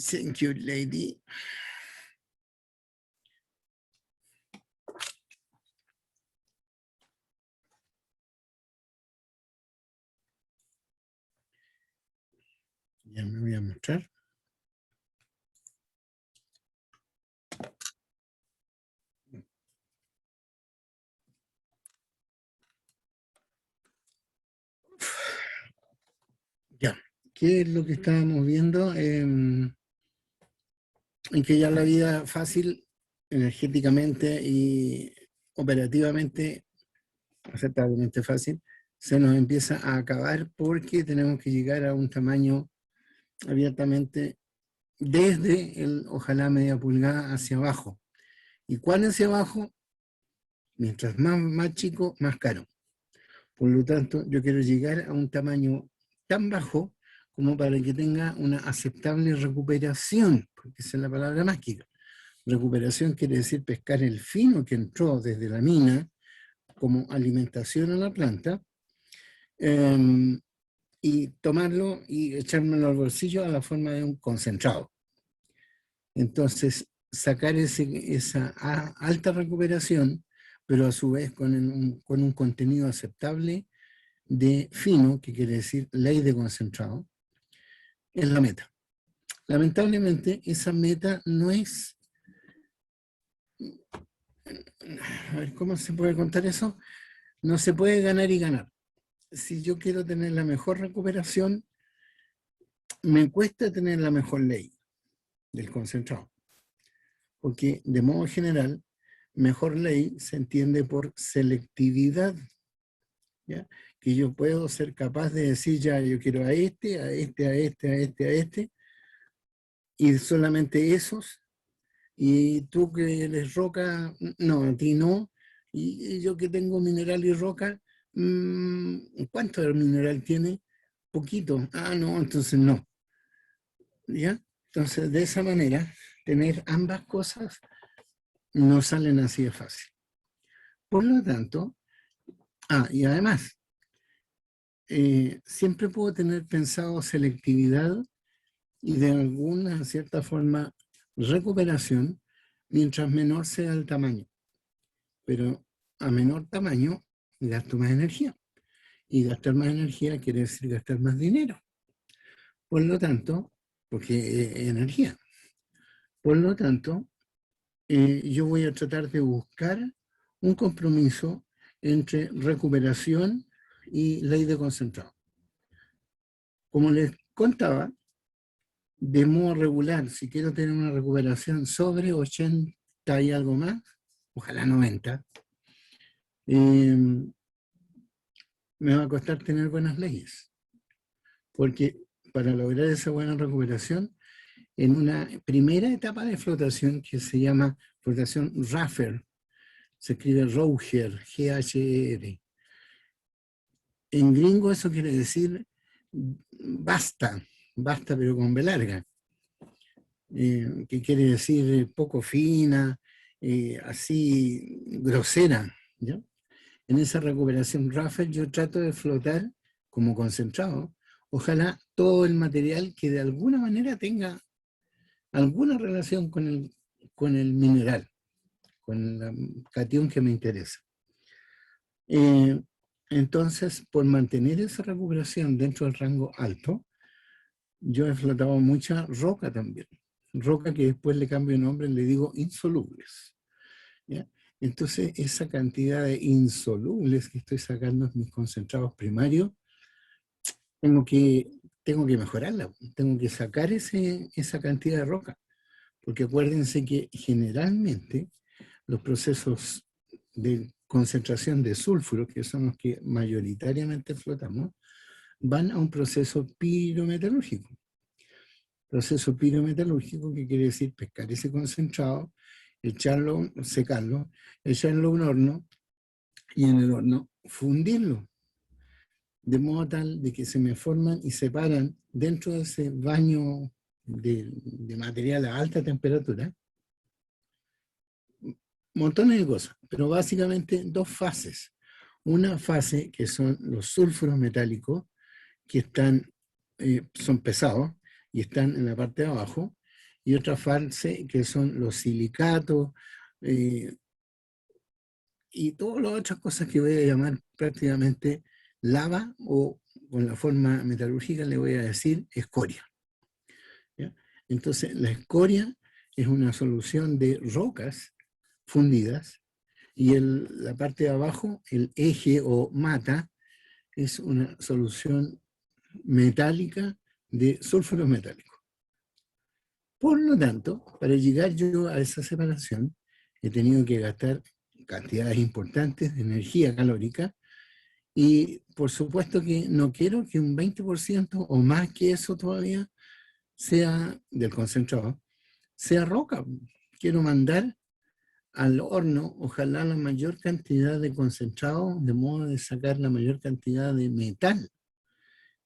Thank you, lady. Ya me voy a mostrar. Ya, ¿qué es lo que estábamos viendo? En que ya la vida fácil, energéticamente y operativamente, aceptablemente fácil, se nos empieza a acabar porque tenemos que llegar a un tamaño abiertamente desde el, ojalá media pulgada hacia abajo. ¿Y cuál hacia abajo? Mientras más chico, más caro. Por lo tanto, yo quiero llegar a un tamaño tan bajo como para que tenga una aceptable recuperación, porque esa es la palabra mágica. Recuperación quiere decir pescar el fino que entró desde la mina como alimentación a la planta, y tomarlo y echármelo al bolsillo a la forma de un concentrado. Entonces, sacar esa alta recuperación, pero a su vez con un contenido aceptable de fino, que quiere decir ley de concentrado, es la meta. Lamentablemente, esa meta no es... A ver, ¿cómo se puede contar eso? No se puede ganar y ganar. Si yo quiero tener la mejor recuperación, me cuesta tener la mejor ley del concentrado. Porque de modo general, mejor ley se entiende por selectividad, ¿ya? Que yo puedo ser capaz de decir, ya, yo quiero a este, a este, a este, a este, a este, y solamente esos, y tú que eres roca, no, a ti no, y yo que tengo mineral y roca, ¿cuánto de mineral tiene? Poquito, no, entonces no, ¿ya? Entonces, de esa manera, tener ambas cosas no salen así de fácil. Por lo tanto, y además, siempre puedo tener pensado selectividad y de alguna cierta forma recuperación mientras menor sea el tamaño. Pero a menor tamaño gasto más energía. Y gastar más energía quiere decir gastar más dinero. Por lo tanto, porque es energía. Por lo tanto, yo voy a tratar de buscar un compromiso entre recuperación y ley de concentrado. Como les contaba, de modo regular, si quiero tener una recuperación sobre 80 y algo más, ojalá 90, me va a costar tener buenas leyes. Porque para lograr esa buena recuperación, en una primera etapa de flotación que se llama flotación Raffer, se escribe Roger, G-H-E-R. En gringo eso quiere decir basta, basta pero con B larga, que quiere decir poco fina, así grosera, ¿ya? En esa recuperación Raffer yo trato de flotar como concentrado, ojalá todo el material que de alguna manera tenga alguna relación con el mineral, con la catión que me interesa. Entonces, por mantener esa recuperación dentro del rango alto, yo he flotado mucha roca también. Roca que después le cambio de nombre y le digo insolubles, ¿ya? Entonces, esa cantidad de insolubles que estoy sacando en mis concentrados primarios, tengo que mejorarla, tengo que sacar esa cantidad de roca. Porque acuérdense que generalmente los procesos de concentración de sulfuro, que son los que mayoritariamente flotamos, van a un proceso pirometalúrgico. Proceso pirometalúrgico que quiere decir pescar ese concentrado, echarlo, secarlo, echarlo a un horno y en el horno fundirlo. De modo tal de que se me forman y separan dentro de ese baño de material a alta temperatura montones de cosas, pero básicamente dos fases. Una fase que son los sulfuros metálicos, que son pesados y están en la parte de abajo, y otra fase que son los silicatos, eh, y todas las otras cosas que voy a llamar prácticamente lava, o con la forma metalúrgica le voy a decir escoria. ¿Ya? Entonces, la escoria es una solución de rocas fundidas, y la parte de abajo, el eje o mata, es una solución metálica de sulfuro metálico. Por lo tanto, para llegar yo a esa separación, he tenido que gastar cantidades importantes de energía calórica, y por supuesto que no quiero que un 20% o más que eso todavía sea del concentrado, sea roca. Quiero mandar al horno, ojalá, la mayor cantidad de concentrado, de modo de sacar la mayor cantidad de metal.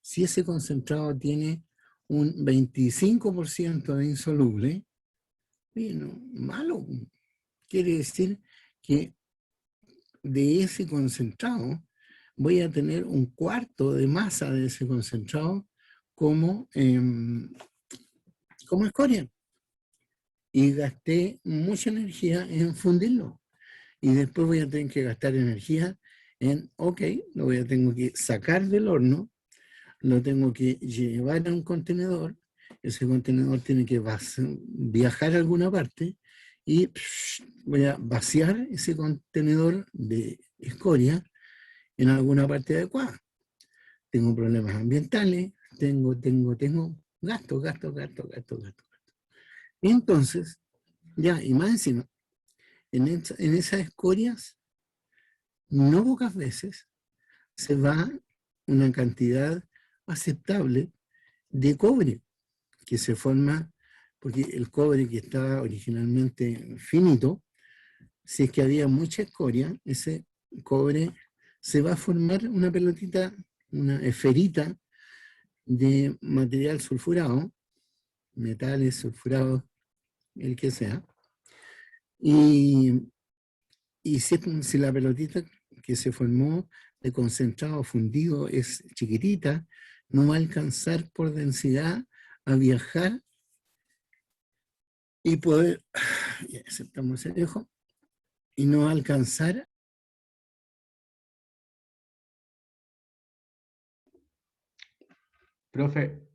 Si ese concentrado tiene un 25% de insoluble, bueno, malo. Quiere decir que de ese concentrado voy a tener un cuarto de masa de ese concentrado como, como escoria. Y gasté mucha energía en fundirlo. Y después voy a tener que gastar energía en, ok, lo tengo que sacar del horno, lo tengo que llevar a un contenedor, ese contenedor tiene que viajar a alguna parte, y voy a vaciar ese contenedor de escoria en alguna parte adecuada. Tengo problemas ambientales, tengo gasto. Y entonces, ya, y más encima, en esas escorias, no pocas veces, se va una cantidad aceptable de cobre que se forma, porque el cobre, que estaba originalmente finito, si es que había mucha escoria, ese cobre se va a formar una pelotita, una esferita de material sulfurado, metales sulfurados, el que sea, y, si la pelotita que se formó de concentrado fundido es chiquitita, no va a alcanzar por densidad a viajar y poder, ya aceptamos el dejo, y no va a alcanzar. Profe,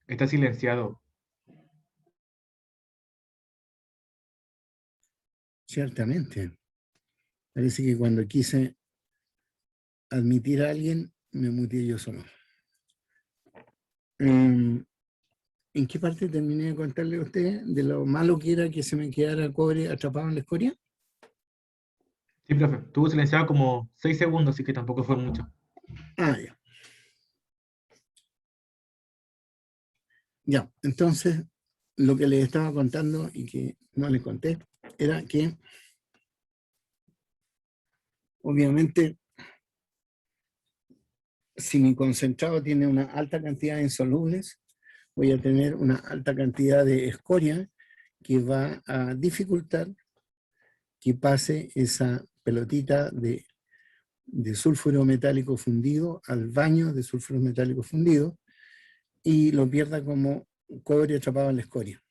está silenciado. Ciertamente. Parece que cuando quise admitir a alguien, me muteé yo solo. ¿En qué parte terminé de contarle a usted de lo malo que era que se me quedara cobre atrapado en la escoria? Sí, profe, estuvo silenciado como 6 segundos, así que tampoco fue mucho. Ah, ya. Ya, entonces, lo que les estaba contando y que no les conté, era que, obviamente, si mi concentrado tiene una alta cantidad de insolubles, voy a tener una alta cantidad de escoria que va a dificultar que pase esa pelotita de sulfuro metálico fundido al baño de sulfuro metálico fundido, y lo pierda como cobre atrapado en la escoria.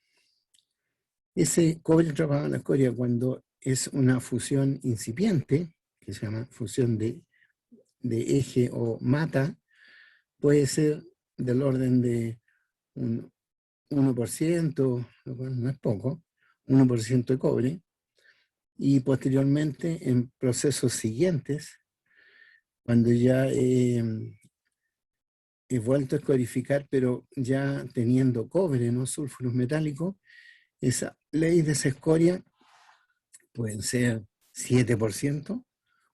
Ese cobre atrapado en la escoria, cuando es una fusión incipiente, que se llama fusión de eje o mata, puede ser del orden de un 1%, lo cual no es poco, 1% de cobre, y posteriormente en procesos siguientes, cuando ya he vuelto a escorificar, pero ya teniendo cobre, no sulfuros metálicos, esa ley de esa escoria pueden ser 7%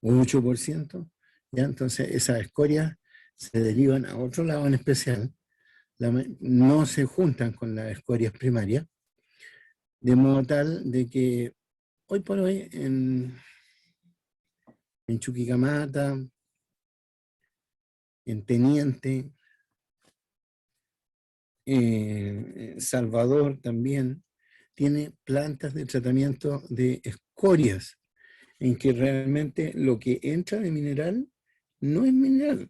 o 8%, ¿ya? Entonces esas escorias se derivan a otro lado en especial, no se juntan con las escorias primarias, de modo tal de que hoy por hoy en Chuquicamata, en Teniente, Salvador también, tiene plantas de tratamiento de escorias, en que realmente lo que entra de mineral no es mineral,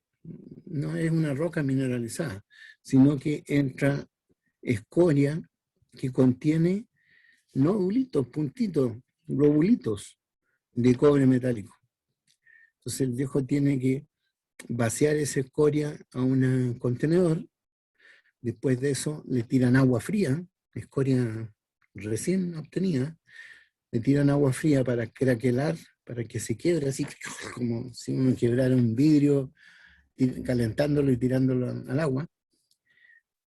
no es una roca mineralizada, sino que entra escoria que contiene nódulitos, puntitos, globulitos de cobre metálico. Entonces el viejo tiene que vaciar esa escoria a un contenedor. Después de eso le tiran agua fría, escoria recién obtenida, le tiran agua fría para craquelar, para que se quiebre así, como si uno quebrara un vidrio, calentándolo y tirándolo al agua.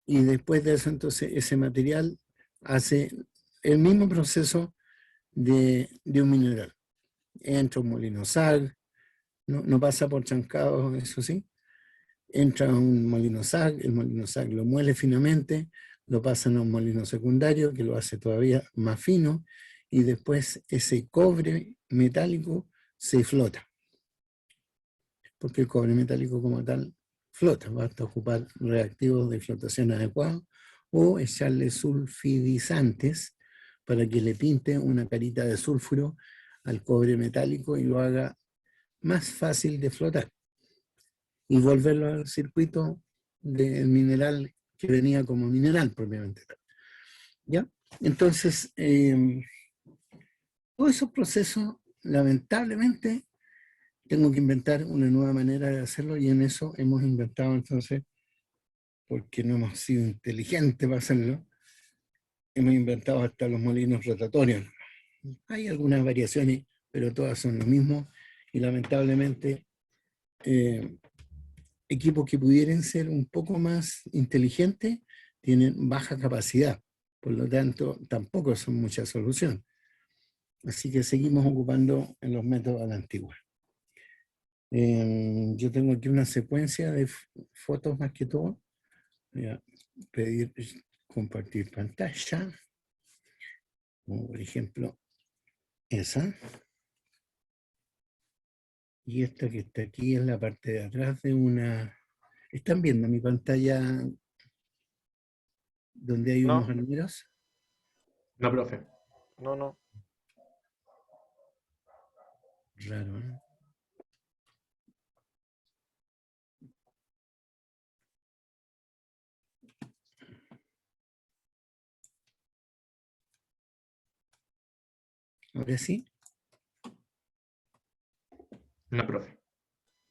Y después de eso, entonces, ese material hace el mismo proceso de un mineral. Entra un molino SAG, no pasa por chancado, eso sí. Entra a un molino SAG, el molino SAG lo muele finamente, lo pasan a un molino secundario que lo hace todavía más fino, y después ese cobre metálico se flota. Porque el cobre metálico como tal flota, basta ocupar reactivos de flotación adecuados o echarle sulfidizantes para que le pinte una carita de sulfuro al cobre metálico y lo haga más fácil de flotar y volverlo al circuito del mineral que venía como mineral propiamente tal. ¿Ya? Entonces, todos esos procesos, lamentablemente, tengo que inventar una nueva manera de hacerlo y en eso hemos inventado entonces, porque no hemos sido inteligentes para hacerlo, hemos inventado hasta los molinos rotatorios. Hay algunas variaciones, pero todas son lo mismo y lamentablemente equipos que pudieran ser un poco más inteligentes tienen baja capacidad, por lo tanto tampoco son mucha solución. Así que seguimos ocupando en los métodos a la antigua. Yo tengo aquí una secuencia de fotos más que todo. Voy a pedir compartir pantalla, como por ejemplo esa. Y esta que está aquí en la parte de atrás de una... ¿Están viendo mi pantalla donde hay unos No, armeros? No, profe. no. Raro, ¿eh? Ahora sí. No, profe.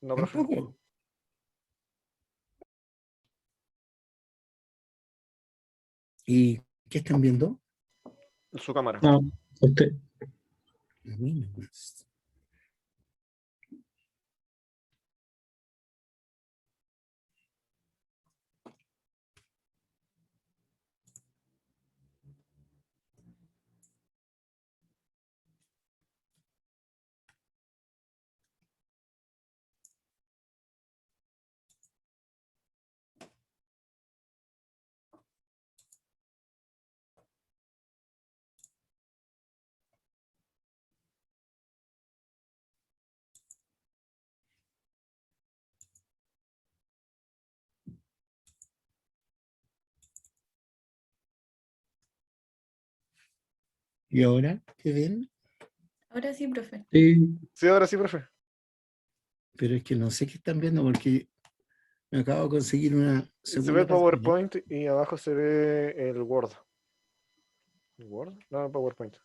No, profe. Tampoco. ¿Y qué están viendo? Su cámara. No, usted. A mí nomás. ¿Y ahora qué ven? Ahora sí, profe. Sí. Sí, ahora sí, profe. Pero es que no sé qué están viendo porque me acabo de conseguir una Se ve segunda el pantalla. PowerPoint y abajo se ve el Word. ¿El Word? No, el PowerPoint.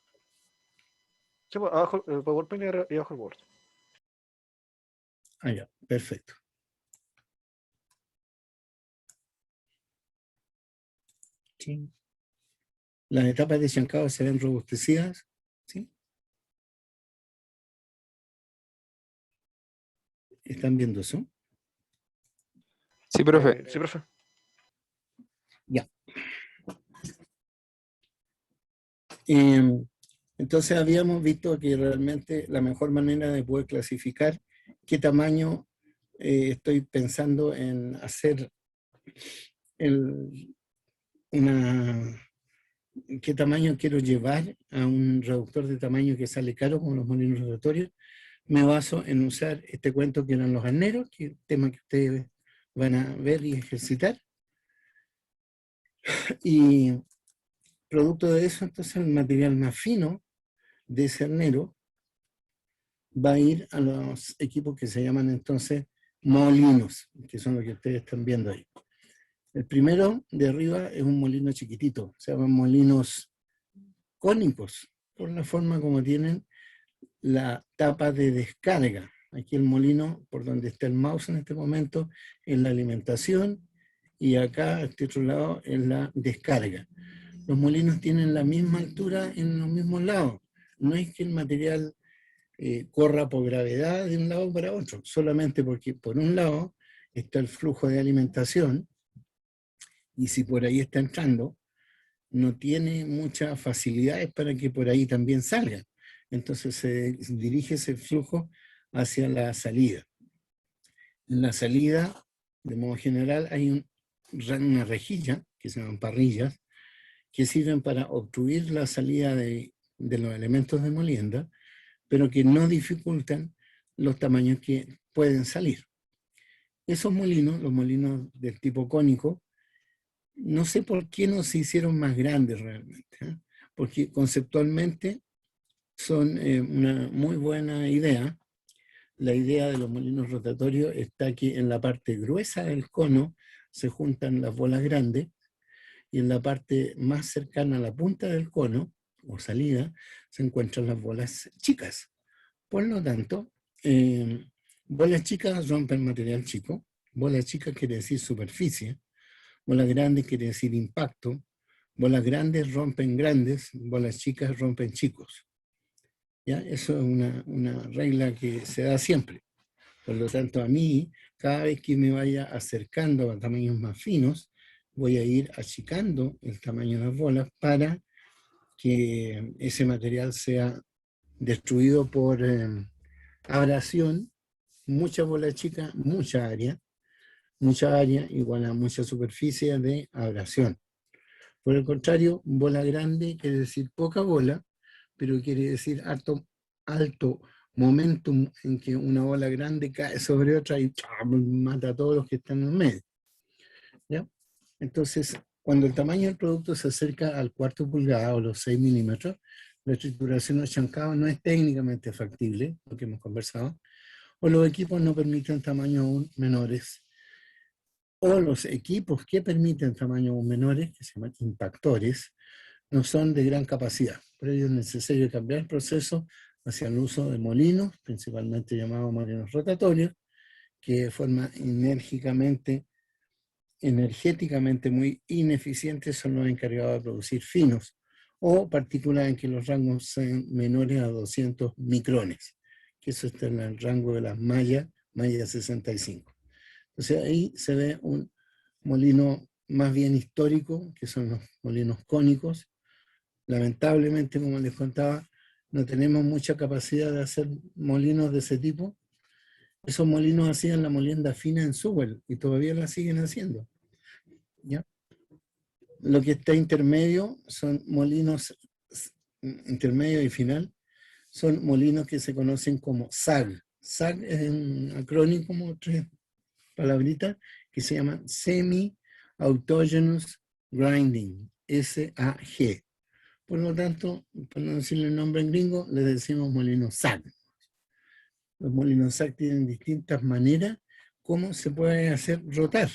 Sí, pues, abajo el PowerPoint y abajo el Word. Ah, ya, perfecto. Sí. Las etapas de chancado se ven robustecidas, ¿sí? ¿Están viendo eso? Sí, profe. Sí, profe. Ya. Entonces habíamos visto que realmente la mejor manera de poder clasificar qué tamaño estoy pensando en hacer qué tamaño quiero llevar a un reductor de tamaño que sale caro como los molinos rotatorios. Me baso en usar este cuento que eran los arneros, que es el tema que ustedes van a ver y ejercitar. Y producto de eso, entonces el material más fino de ese arnero va a ir a los equipos que se llaman entonces molinos, que son los que ustedes están viendo ahí. El primero de arriba es un molino chiquitito, se llaman molinos cónicos, por la forma como tienen la tapa de descarga. Aquí el molino, por donde está el mouse en este momento, es la alimentación, y acá, a este otro lado, es la descarga. Los molinos tienen la misma altura en los mismos lados. No es que el material corra por gravedad de un lado para otro, solamente porque por un lado está el flujo de alimentación, y si por ahí está entrando, no tiene muchas facilidades para que por ahí también salga. Entonces se dirige ese flujo hacia la salida. En la salida, de modo general, hay una rejilla, que se llaman parrillas, que sirven para obstruir la salida de los elementos de molienda, pero que no dificultan los tamaños que pueden salir. Esos molinos, los molinos del tipo cónico, no sé por qué no se hicieron más grandes realmente, ¿eh? Porque conceptualmente son una muy buena idea. La idea de los molinos rotatorios está que en la parte gruesa del cono se juntan las bolas grandes, y en la parte más cercana a la punta del cono, o salida, se encuentran las bolas chicas. Por lo tanto, bolas chicas rompen material chico, bolas chicas quiere decir superficie, bolas grandes quiere decir impacto, bolas grandes rompen grandes, bolas chicas rompen chicos. ¿Ya? Eso es una regla que se da siempre. Por lo tanto, a mí, cada vez que me vaya acercando a tamaños más finos, voy a ir achicando el tamaño de las bolas para que ese material sea destruido por abrasión. Mucha bola chica, mucha área igual a mucha superficie de abrasión. Por el contrario, bola grande quiere decir poca bola, pero quiere decir alto momentum en que una bola grande cae sobre otra y mata a todos los que están en medio. ¿Ya? Entonces, cuando el tamaño del producto se acerca al 1/4 pulgada o los 6 milímetros, la trituración o chancado no es técnicamente factible, lo que hemos conversado, o los equipos no permiten tamaños aún menores, o los equipos que permiten tamaños aún menores, que se llaman impactores, no son de gran capacidad. Por ello es necesario cambiar el proceso hacia el uso de molinos, principalmente llamados molinos rotatorios, que de forma energéticamente muy ineficientes son los encargados de producir finos, o partículas en que los rangos sean menores a 200 micrones, que eso está en el rango de las malla 65. Entonces ahí se ve un molino más bien histórico, que son los molinos cónicos. Lamentablemente, como les contaba, no tenemos mucha capacidad de hacer molinos de ese tipo. Esos molinos hacían la molienda fina en Sewell y todavía la siguen haciendo. ¿Ya? Lo que está intermedio son molinos, intermedio y final, son molinos que se conocen como SAG. SAG es un acrónimo, como 3 palabritas, que se llaman Semi Autogenous Grinding, SAG. Por lo tanto, para no decirle el nombre en gringo, le decimos molinos SAG. Los molinos SAG tienen distintas maneras cómo se puede hacer rotar.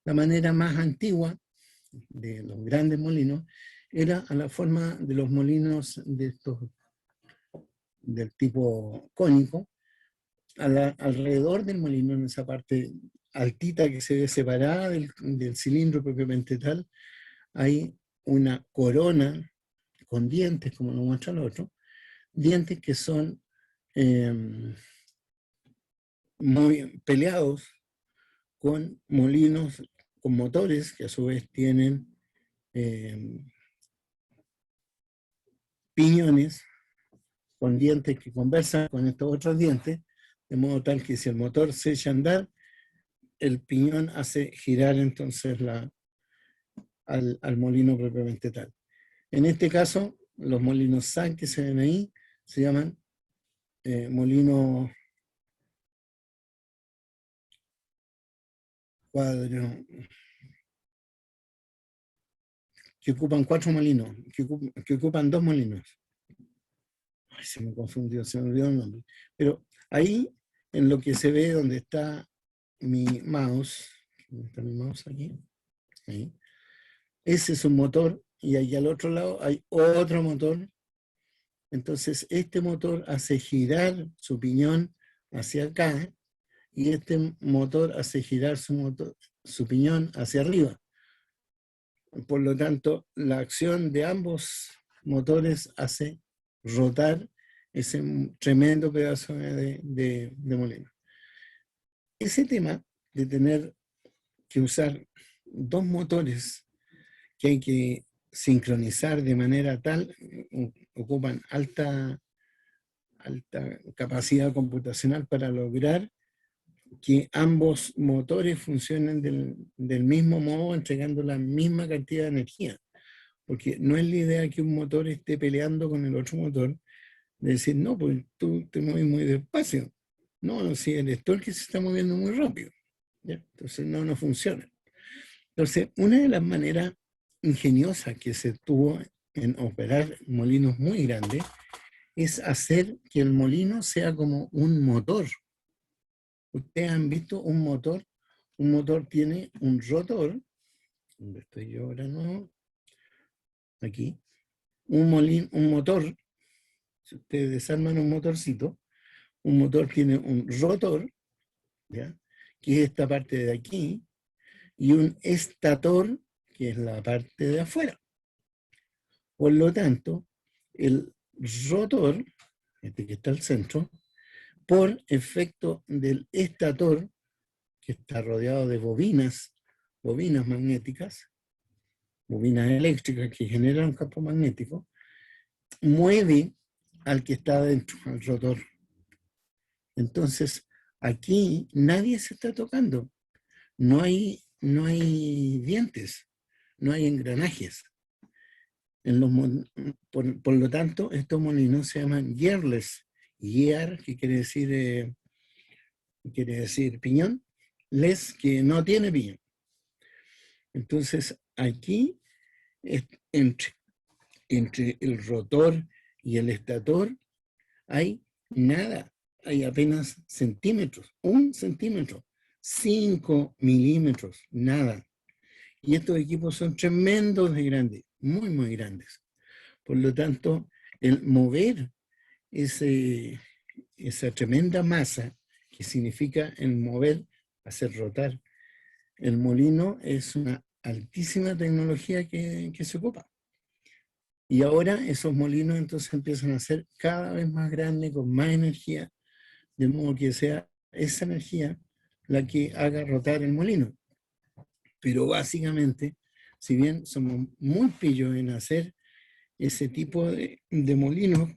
La manera más antigua de los grandes molinos era a la forma de los molinos de estos, del tipo cónico, alrededor del molino, en esa parte altita que se ve separada del cilindro propiamente tal, hay una corona con dientes, como lo muestra el otro, dientes que son muy peleados con molinos con motores que a su vez tienen piñones con dientes que conversan con estos otros dientes, de modo tal que si el motor se echa a andar, el piñón hace girar entonces al molino propiamente tal. En este caso, los molinos SAG que se ven ahí se llaman molinos cuadro, que ocupan 4 molinos, que ocupan 2 molinos. Ay, se me confundió, se me olvidó el nombre. Pero ahí, en lo que se ve donde está mi mouse aquí, ahí. Ese es un motor, y ahí al otro lado hay otro motor. Entonces, este motor hace girar su piñón hacia acá, y este motor hace girar su piñón hacia arriba. Por lo tanto, la acción de ambos motores hace rotar ese tremendo pedazo de molino. Ese tema de tener que usar dos motores que hay que sincronizar de manera tal, ocupan alta capacidad computacional para lograr que ambos motores funcionen del mismo modo, entregando la misma cantidad de energía. Porque no es la idea que un motor esté peleando con el otro motor, de decir, no, pues tú te mueves muy despacio. No, si eres tú el que se está moviendo muy rápido. ¿Ya? Entonces no funciona. Entonces, una de las maneras ingeniosas que se tuvo en operar molinos muy grandes es hacer que el molino sea como un motor. Ustedes han visto un motor. Un motor tiene un rotor. ¿Dónde estoy yo ahora? No. Aquí. Un motor. Si ustedes desarman un motorcito, un motor tiene un rotor, ¿ya? Que es esta parte de aquí, y un estator, que es la parte de afuera. Por lo tanto, el rotor, este que está al centro, por efecto del estator, que está rodeado de bobinas magnéticas, bobinas eléctricas que generan un campo magnético, mueve al que está adentro, al rotor. Entonces, aquí nadie se está tocando. No hay dientes, no hay engranajes. Por lo tanto, estos molinos se llaman gearless. Gear, que quiere decir piñón, less, que no tiene piñón. Entonces, aquí, entre el rotor y el estator, hay nada, hay apenas centímetros, 1 centímetro, 5 milímetros, nada. Y estos equipos son tremendos de grandes, muy, muy grandes. Por lo tanto, el mover esa tremenda masa, que significa el mover, hacer rotar el molino, es una altísima tecnología que se ocupa. Y ahora esos molinos entonces empiezan a ser cada vez más grandes, con más energía, de modo que sea esa energía la que haga rotar el molino. Pero básicamente, si bien somos muy pillos en hacer ese tipo de molinos,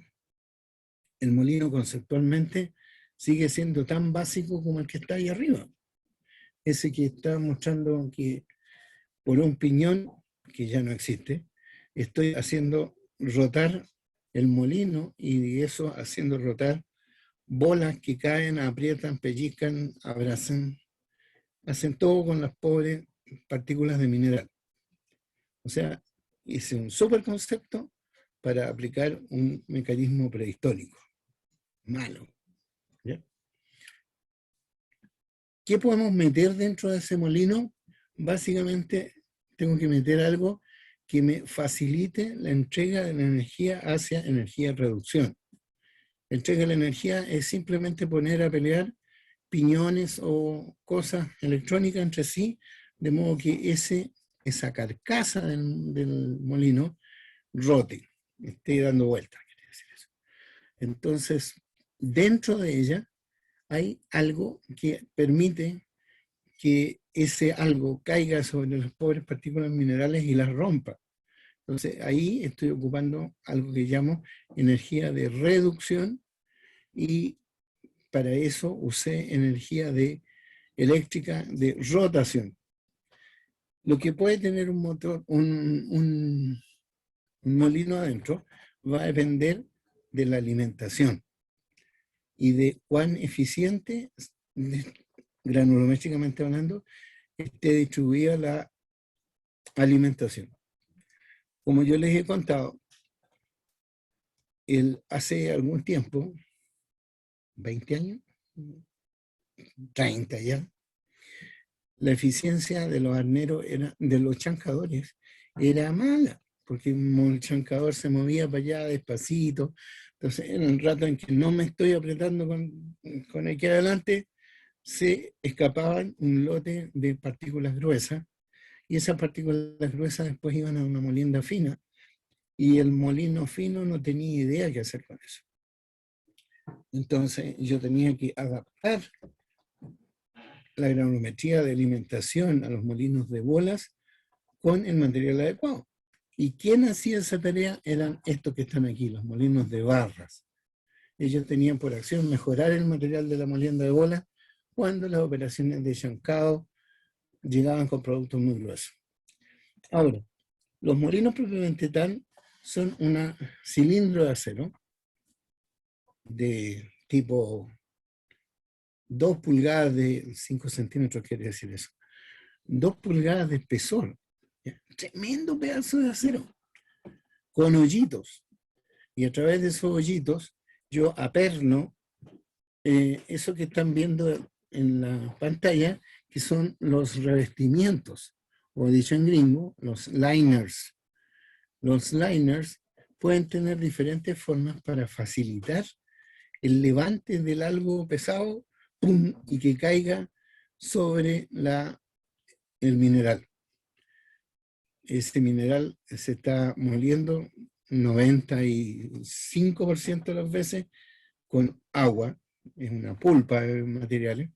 el molino conceptualmente sigue siendo tan básico como el que está ahí arriba. Ese que está mostrando que por un piñón, que ya no existe, estoy haciendo rotar el molino, y eso haciendo rotar bolas que caen, aprietan, pellizcan, abrazan, hacen todo con las pobres partículas de mineral. O sea, hice un super concepto para aplicar un mecanismo prehistórico. Malo. ¿Ya? ¿Qué podemos meter dentro de ese molino? Básicamente tengo que meter algo que me facilite la entrega de la energía hacia energía de reducción. La entrega de la energía es simplemente poner a pelear piñones o cosas electrónicas entre sí, de modo que esa carcasa del molino rote, esté dando vueltas. Entonces, dentro de ella hay algo que permite que ese algo caiga sobre las pobres partículas minerales y las rompa. Entonces, ahí estoy ocupando algo que llamo energía de reducción, y para eso usé energía eléctrica de rotación. Lo que puede tener un motor, un molino adentro, va a depender de la alimentación y de cuán eficiente, granulométricamente hablando, esté distribuida la alimentación. Como yo les he contado, hace algún tiempo, 20 años, 30 ya, la eficiencia de los arneros, de los chancadores, era mala, porque el chancador se movía para allá despacito. Entonces, en el rato en que no me estoy apretando con aquí adelante, se escapaban un lote de partículas gruesas, y esas partículas gruesas después iban a una molienda fina, y el molino fino no tenía idea qué hacer con eso. Entonces yo tenía que adaptar la granulometría de alimentación a los molinos de bolas con el material adecuado. ¿Y quién hacía esa tarea? Eran estos que están aquí, los molinos de barras. Ellos tenían por acción mejorar el material de la molienda de bolas cuando las operaciones de chancado llegaban con productos muy gruesos. Ahora, los molinos propiamente tal son un cilindro de acero de tipo 2 pulgadas de 5 centímetros, quiere decir eso. 2 pulgadas de espesor. Tremendo pedazo de acero. Con hoyitos. Y a través de esos hoyitos yo aperno eso que están viendo en la pantalla, que son los revestimientos, o dicho en gringo, los liners. Los liners pueden tener diferentes formas para facilitar el levante del algo pesado, ¡pum!, y que caiga sobre el mineral. Este mineral se está moliendo 95% de las veces con agua, es una pulpa de materiales.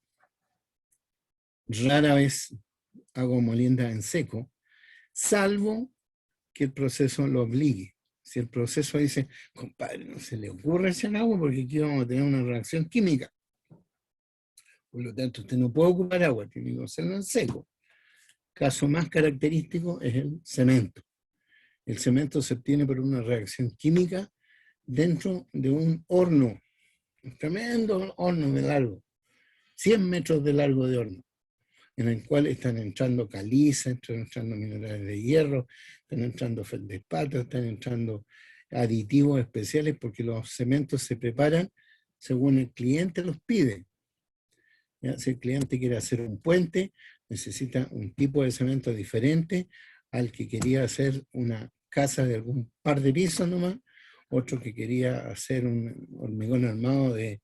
Rara vez hago molienda en seco, salvo que el proceso lo obligue. Si el proceso dice, compadre, no se le ocurre echar agua porque aquí vamos a tener una reacción química. Por lo tanto, usted no puede ocupar agua, tiene que hacerlo en seco. Caso más característico es el cemento. El cemento se obtiene por una reacción química dentro de un horno, un tremendo horno de largo, 100 metros de largo de horno, en el cual están entrando caliza, están entrando minerales de hierro, están entrando feldespato, están entrando aditivos especiales, porque los cementos se preparan según el cliente los pide. ¿Ya? Si el cliente quiere hacer un puente, necesita un tipo de cemento diferente al que quería hacer una casa de algún par de pisos nomás, otro que quería hacer un hormigón armado de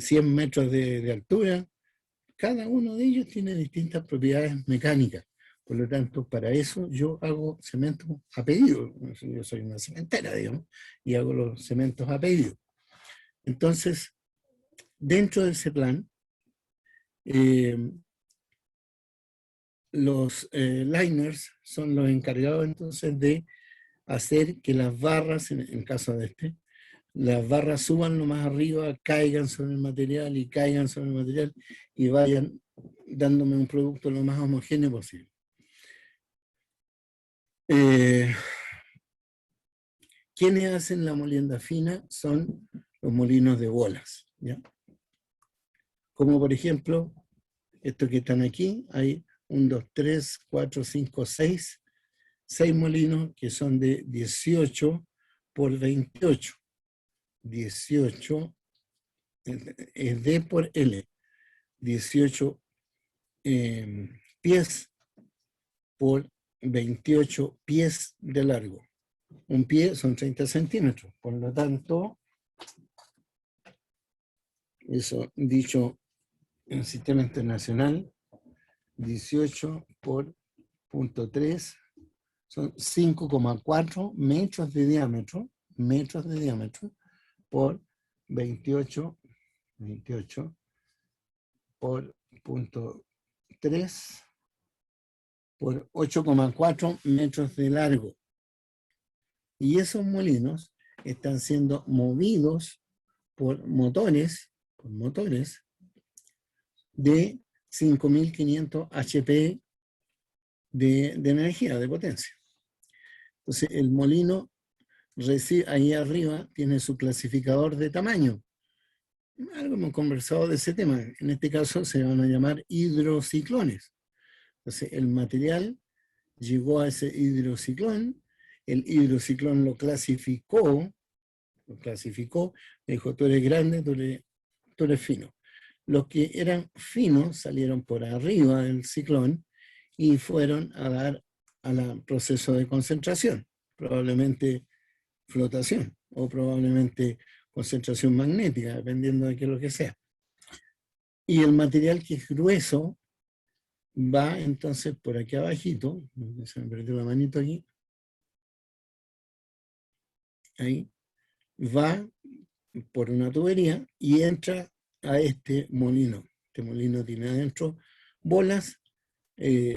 100 metros de altura. Cada uno de ellos tiene distintas propiedades mecánicas. Por lo tanto, para eso yo hago cemento a pedido. Yo soy una cementera, digamos, y hago los cementos a pedido. Entonces, dentro de ese plan, los liners son los encargados entonces de hacer que las barras, en el caso de las barras suban lo más arriba, caigan sobre el material y caigan sobre el material y vayan dándome un producto lo más homogéneo posible. Quienes hacen la molienda fina son los molinos de bolas, ¿ya? Como por ejemplo, estos que están aquí, hay 1, 2, 3, 4, 5, 6 molinos que son de 18 por 28. 18 es D por L. 18 pies por 28 pies de largo. Un pie son 30 centímetros. Por lo tanto, eso dicho en sistema internacional, 18 por 0.3 son 5,4 metros de diámetro por 28 por 0.3 por 8,4 metros de largo. Y esos molinos están siendo movidos por motores de 5.500 HP de energía, de potencia. Entonces el molino recibe, ahí arriba tiene su clasificador de tamaño. Algo hemos conversado de ese tema. En este caso se van a llamar hidrociclones. Entonces el material llegó a ese hidrociclón, el hidrociclón lo clasificó, dijo, tú eres grande, tú eres fino. Los que eran finos salieron por arriba del ciclón y fueron a dar al proceso de concentración, probablemente flotación o probablemente concentración magnética, dependiendo de qué es lo que sea. Y el material que es grueso va entonces por aquí abajito, se me perdió la manito aquí, ahí, va por una tubería y entra a este molino. Este molino tiene adentro bolas,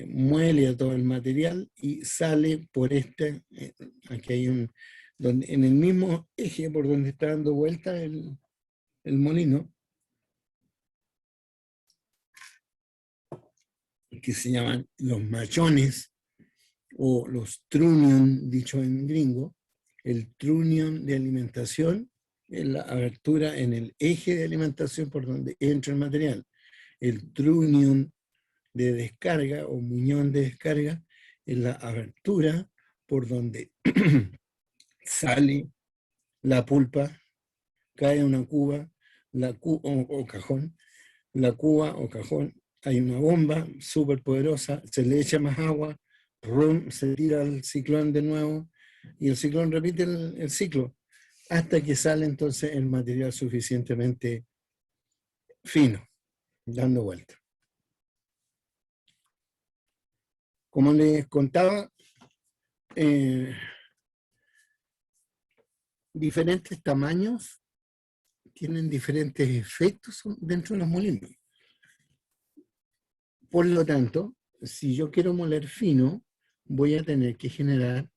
muele a todo el material y sale por aquí hay en el mismo eje por donde está dando vuelta el molino, que se llaman los machones o los trunnion, dicho en gringo. El trunnion de alimentación es la abertura en el eje de alimentación por donde entra el material. El trunnion de descarga o muñón de descarga es la abertura por donde sale la pulpa, cae una cuba, o cajón, la cuba o cajón, hay una bomba súper poderosa, se le echa más agua, rum, se tira al ciclón de nuevo y el ciclón repite el ciclo hasta que sale entonces el material suficientemente fino, dando vuelta. Como les contaba, diferentes tamaños tienen diferentes efectos dentro de los molinos. Por lo tanto, si yo quiero moler fino, voy a tener que generar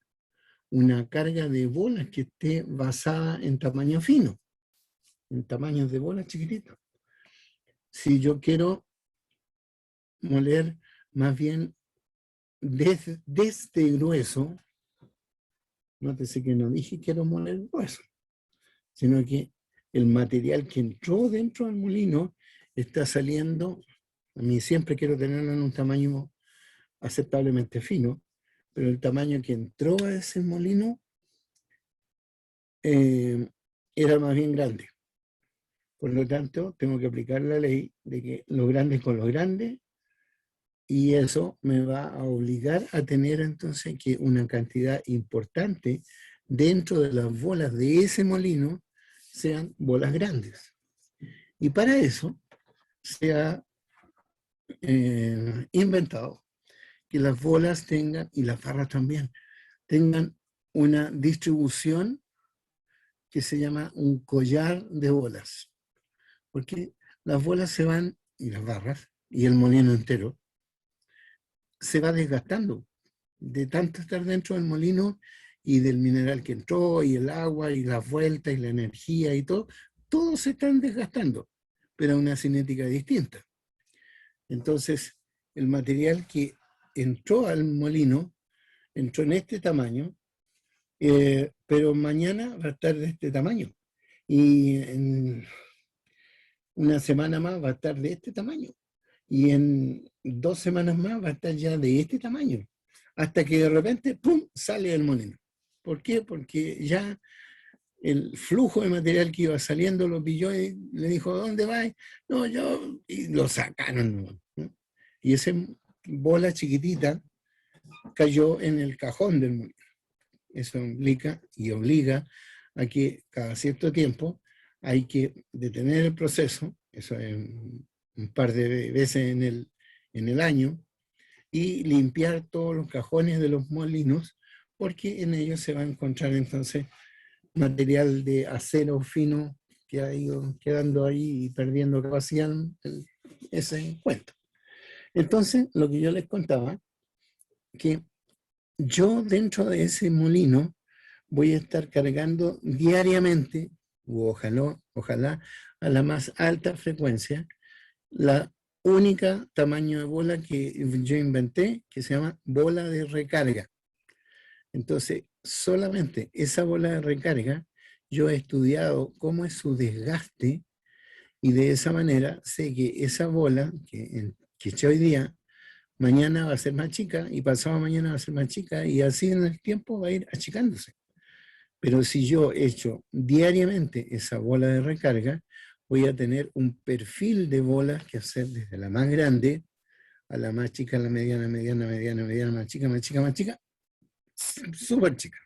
una carga de bolas que esté basada en tamaño fino, en tamaños de bolas chiquititos. Si yo quiero moler más bien desde grueso, nótese que no dije quiero moler grueso, sino que el material que entró dentro del molino está saliendo, a mí siempre quiero tenerlo en un tamaño aceptablemente fino, pero el tamaño que entró a ese molino era más bien grande. Por lo tanto, tengo que aplicar la ley de que lo grande con lo grande, y eso me va a obligar a tener entonces que una cantidad importante dentro de las bolas de ese molino sean bolas grandes. Y para eso se ha inventado que las bolas tengan, y las barras también, tengan una distribución que se llama un collar de bolas. Porque las bolas se van, y las barras, y el molino entero, se va desgastando de tanto estar dentro del molino y del mineral que entró, y el agua, y las vueltas, y la energía, y todo, todos se están desgastando, pero a una cinética distinta. Entonces, el material que entró al molino, entró en este tamaño, pero mañana va a estar de este tamaño. Y en una semana más va a estar de este tamaño. Y en 2 semanas más va a estar ya de este tamaño. Hasta que de repente, ¡pum!, sale del molino. ¿Por qué? Porque ya el flujo de material que iba saliendo lo pilló y le dijo, ¿dónde vas? No, yo... Y lo sacaron, ¿no? Y esa bola chiquitita cayó en el cajón del molino. Eso implica y obliga a que cada cierto tiempo hay que detener el proceso, eso es un par de veces en el año, y limpiar todos los cajones de los molinos, porque en ellos se va a encontrar entonces material de acero fino que ha ido quedando ahí y perdiendo capacidad ese cuento. Entonces, lo que yo les contaba, que yo dentro de ese molino voy a estar cargando diariamente, o ojalá a la más alta frecuencia, la única tamaño de bola que yo inventé, que se llama bola de recarga. Entonces, solamente esa bola de recarga, yo he estudiado cómo es su desgaste, y de esa manera sé que esa bola que eché hoy día, mañana va a ser más chica, y pasado mañana va a ser más chica, y así en el tiempo va a ir achicándose. Pero si yo echo diariamente esa bola de recarga, voy a tener un perfil de bolas que hacer desde la más grande a la más chica, a la mediana, mediana, mediana, mediana, más chica, más chica, más chica, súper chica.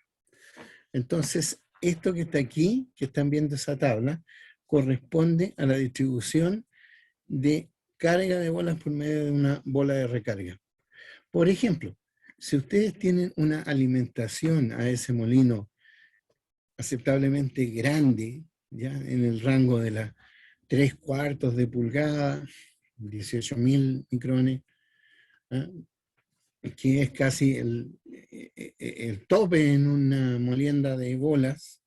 Entonces, esto que está aquí, que están viendo esa tabla, corresponde a la distribución de carga de bolas por medio de una bola de recarga. Por ejemplo, si ustedes tienen una alimentación a ese molino aceptablemente grande, ya en el rango de las 3/4 de pulgada, 18.000 micrones, ¿ah? Que es casi el tope en una molienda de bolas,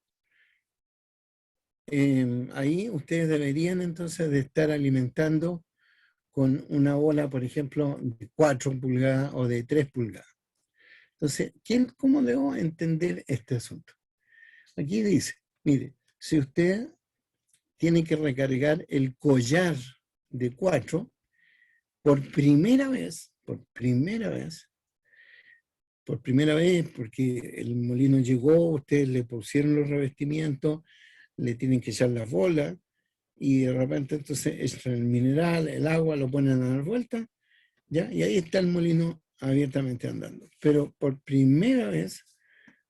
ahí ustedes deberían entonces de estar alimentando con una bola, por ejemplo, de 4 pulgadas o de 3 pulgadas. Entonces, ¿cómo debo entender este asunto? Aquí dice, mire, si usted tiene que recargar el collar de 4, por primera vez, porque el molino llegó, ustedes le pusieron los revestimientos, le tienen que echar las bolas, y de repente entonces echan el mineral, el agua, lo ponen a dar vuelta, ¿ya? Y ahí está el molino abiertamente andando. Pero por primera vez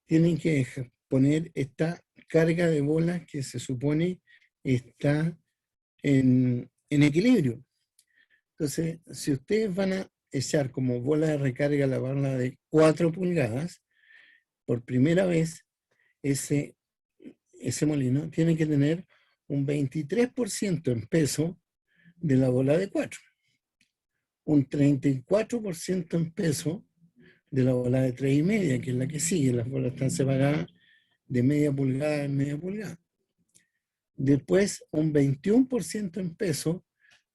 tienen que poner esta carga de bolas que se supone está en equilibrio. Entonces, si ustedes van a echar como bola de recarga la bola de 4 pulgadas, por primera vez ese molino tiene que tener un 23% en peso de la bola de 4, un 34% en peso de la bola de 3,5, que es la que sigue. Las bolas están separadas de media pulgada en media pulgada. Después, un 21% en peso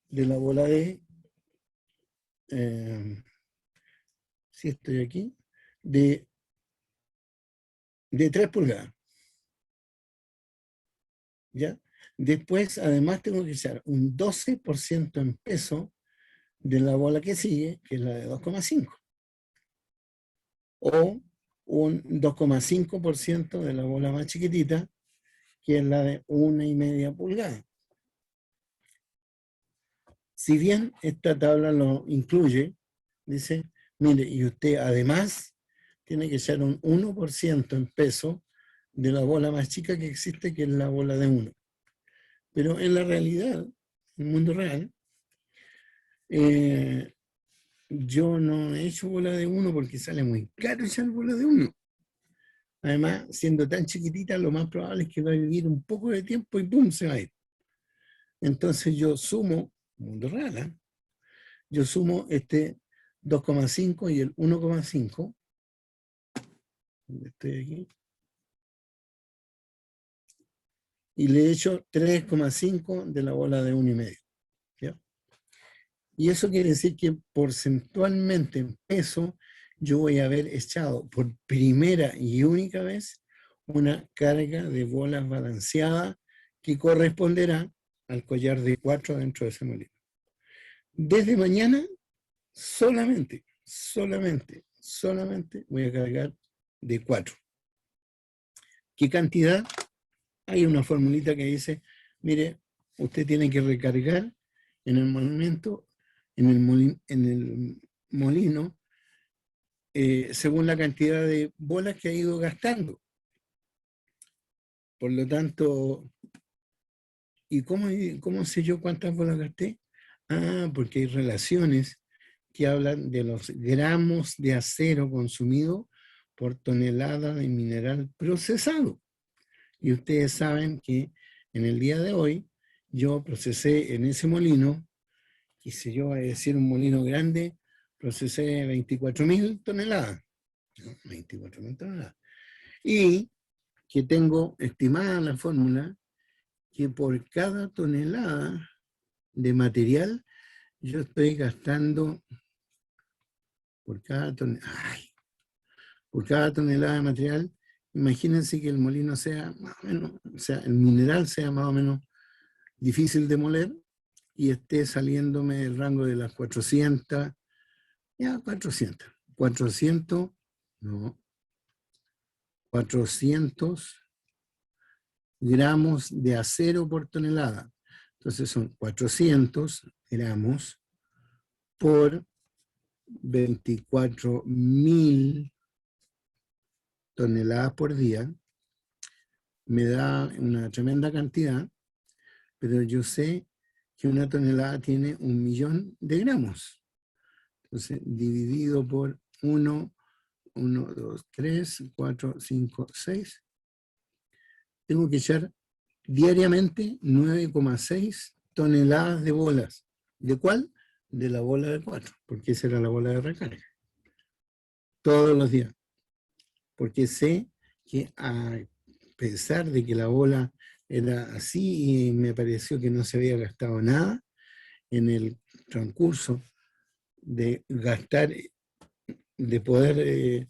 de la bola de, si estoy aquí, de 3 pulgadas. ¿Ya? Después, además, tengo que echar un 12% en peso de la bola que sigue, que es la de 2,5. O un 2,5% de la bola más chiquitita, que es la de 1,5 pulgadas. Si bien esta tabla lo incluye, dice, mire, y usted además tiene que echar un 1% en peso de la bola más chica que existe, que es la bola de 1. Pero en la realidad, en el mundo real, yo no he hecho bola de 1 porque sale muy caro echar bola de 1. Además, siendo tan chiquitita, lo más probable es que va a vivir un poco de tiempo y ¡pum! Se va a ir. Entonces yo sumo, mundo real, ¿eh? Yo sumo este 2,5 y el 1,5. Estoy aquí. Y le echo 3,5 de la bola de 1,5. ¿Ya? Y eso quiere decir que porcentualmente en peso yo voy a haber echado por primera y única vez una carga de bolas balanceada que corresponderá al collar de 4 dentro de ese molino. Desde mañana solamente voy a cargar de 4. ¿Qué cantidad? Hay una formulita que dice, mire, usted tiene que recargar en el movimiento, en el molino, según la cantidad de bolas que ha ido gastando. Por lo tanto, ¿y cómo sé yo cuántas bolas gasté? Ah, porque hay relaciones que hablan de los gramos de acero consumido por tonelada de mineral procesado. Y ustedes saben que en el día de hoy yo procesé en ese molino, y si yo voy a decir un molino grande, procesé 24.000 toneladas. ¿No? 24.000 toneladas. Y que tengo estimada la fórmula que por cada tonelada de material yo estoy gastando por cada tonelada de material. Imagínense que el molino sea más o menos, o sea, el mineral sea más o menos difícil de moler y esté saliéndome del rango de las 400 gramos de acero por tonelada. Entonces son 400 gramos por 24.000 toneladas por día. Me da una tremenda cantidad, pero yo sé que una tonelada tiene 1.000.000 de gramos. Entonces, dividido por 1, 2, 3, 4, 5, 6. Tengo que echar diariamente 9,6 toneladas de bolas. ¿De cuál? De la bola de 4, porque esa era la bola de recarga. Todos los días. Porque sé que a pesar de que la bola era así y me pareció que no se había gastado nada, en el transcurso de gastar, de poder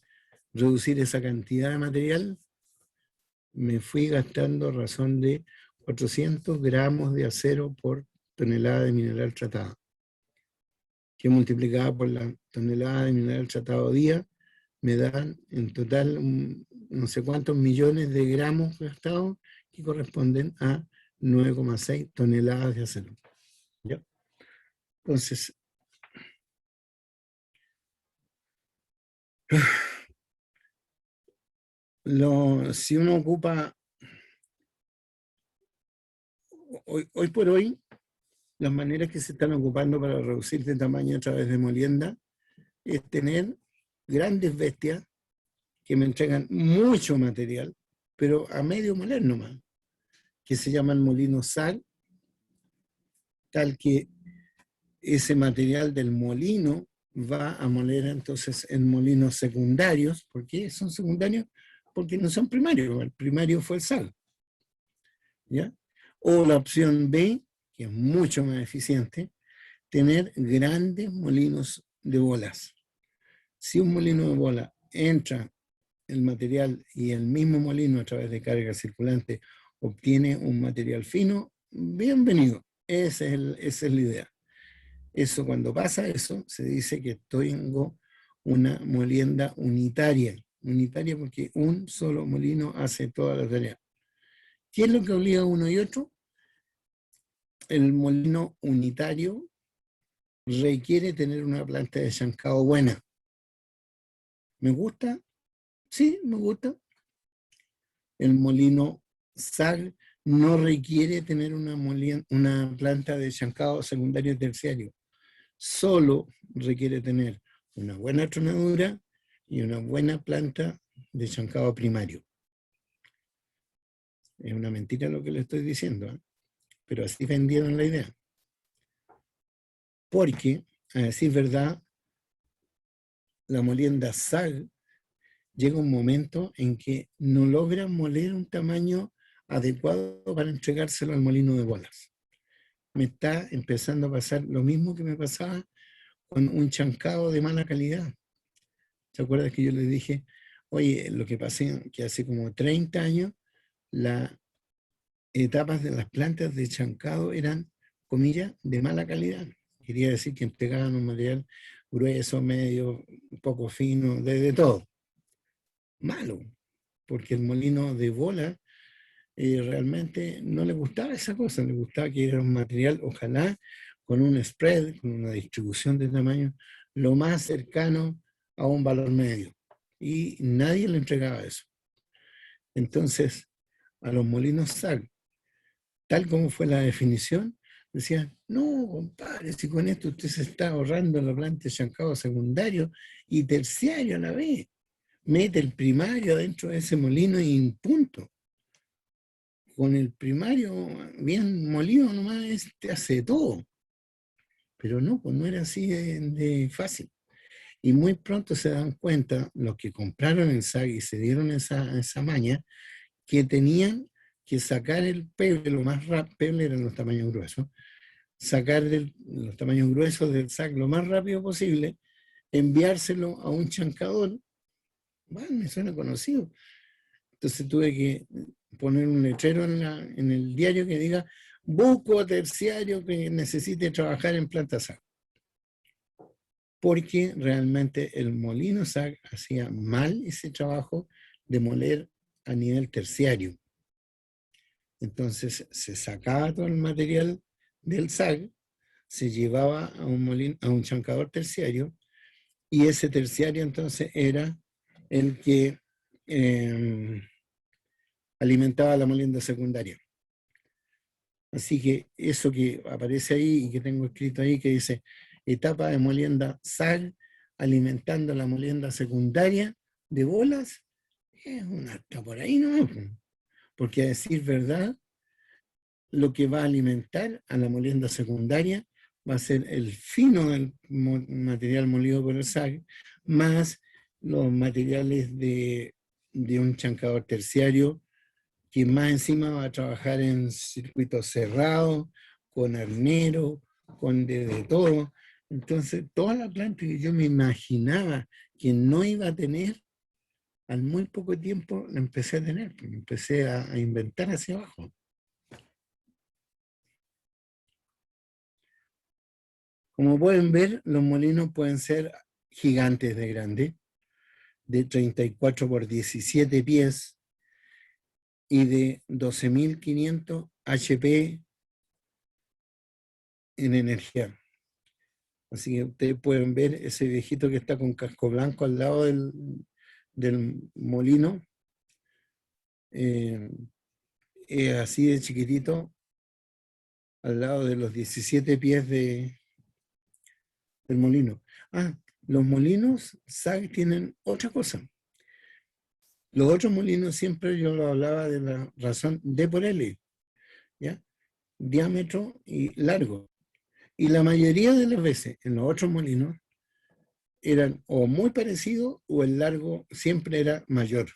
reducir esa cantidad de material, me fui gastando a razón de 400 gramos de acero por tonelada de mineral tratado, que multiplicada por la tonelada de mineral tratado día, me dan en total no sé cuántos millones de gramos gastados que corresponden a 9,6 toneladas de acero. ¿Ya? Entonces, si uno ocupa, hoy por hoy, las maneras que se están ocupando para reducir de tamaño a través de molienda es tener grandes bestias que me entregan mucho material, pero a medio moler nomás, que se llaman molinos SAG, tal que ese material del molino va a moler entonces en molinos secundarios. ¿Por qué son secundarios? Porque no son primarios, el primario fue el SAG. ¿Ya? O la opción B, que es mucho más eficiente, tener grandes molinos de bolas. Si un molino de bola entra el material y el mismo molino a través de carga circulante obtiene un material fino, bienvenido. Esa es la idea. Eso, cuando pasa eso, se dice que tengo una molienda unitaria. Unitaria porque un solo molino hace toda la tarea. ¿Qué es lo que obliga a uno y otro? El molino unitario requiere tener una planta de chancado buena. ¿Me gusta? Sí, me gusta. El molino SAG no requiere tener una planta de chancado secundario y terciario. Solo requiere tener una buena tronadura y una buena planta de chancado primario. Es una mentira lo que le estoy diciendo, ¿eh? Pero así vendieron la idea. Porque, a decir verdad, la molienda SAG llega un momento en que no logra moler un tamaño adecuado para entregárselo al molino de bolas. Me está empezando a pasar lo mismo que me pasaba con un chancado de mala calidad. ¿Te acuerdas que yo les dije, oye, lo que pasé, que hace como 30 años, las etapas de las plantas de chancado eran, comillas, de mala calidad? Quería decir que entregaban un material grueso, medio, un poco fino, de todo. Malo, porque el molino de bola realmente no le gustaba esa cosa, le gustaba que era un material, ojalá, con un spread, con una distribución de tamaño, lo más cercano a un valor medio. Y nadie le entregaba eso. Entonces, a los molinos SAG, tal como fue la definición, decían, no, compadre, si con esto usted se está ahorrando la planta de chancado secundario y terciario a la vez. Mete el primario dentro de ese molino y punto. Con el primario bien molido nomás te hace todo. Pero no, pues no era así de fácil. Y muy pronto se dan cuenta los que compraron el SAG y se dieron esa maña, que tenían que sacar el peble lo más rápido, peble eran los tamaños gruesos, sacar los tamaños gruesos del SAG lo más rápido posible, enviárselo a un chancador. Bueno, me suena conocido. Entonces tuve que poner un letrero en el diario que diga, busco terciario que necesite trabajar en planta SAG. Porque realmente el molino SAG hacía mal ese trabajo de moler a nivel terciario. Entonces se sacaba todo el material del SAG se llevaba a un molino, a un chancador terciario, y ese terciario entonces era el que alimentaba la molienda secundaria. Así que eso que aparece ahí y que tengo escrito ahí, que dice etapa de molienda SAG alimentando la molienda secundaria de bolas, es una hasta por ahí, ¿no? Porque a decir verdad, lo que va a alimentar a la molienda secundaria va a ser el fino del material molido por el SAG, más los materiales de un chancador terciario, que más encima va a trabajar en circuitos cerrados, con arnero, con de todo. Entonces, toda la planta que yo me imaginaba que no iba a tener, al muy poco tiempo la empecé a tener, empecé a inventar hacia abajo. Como pueden ver, los molinos pueden ser gigantes de grande, de 34 por 17 pies y de 12.500 HP en energía. Así que ustedes pueden ver ese viejito que está con casco blanco al lado del molino. Es así de chiquitito, al lado de los 17 pies del molino. Los molinos SAG tienen otra cosa. Los otros molinos siempre yo lo hablaba de la razón D por L, ¿ya? Diámetro y largo. Y la mayoría de las veces en los otros molinos eran o muy parecidos o el largo siempre era mayor.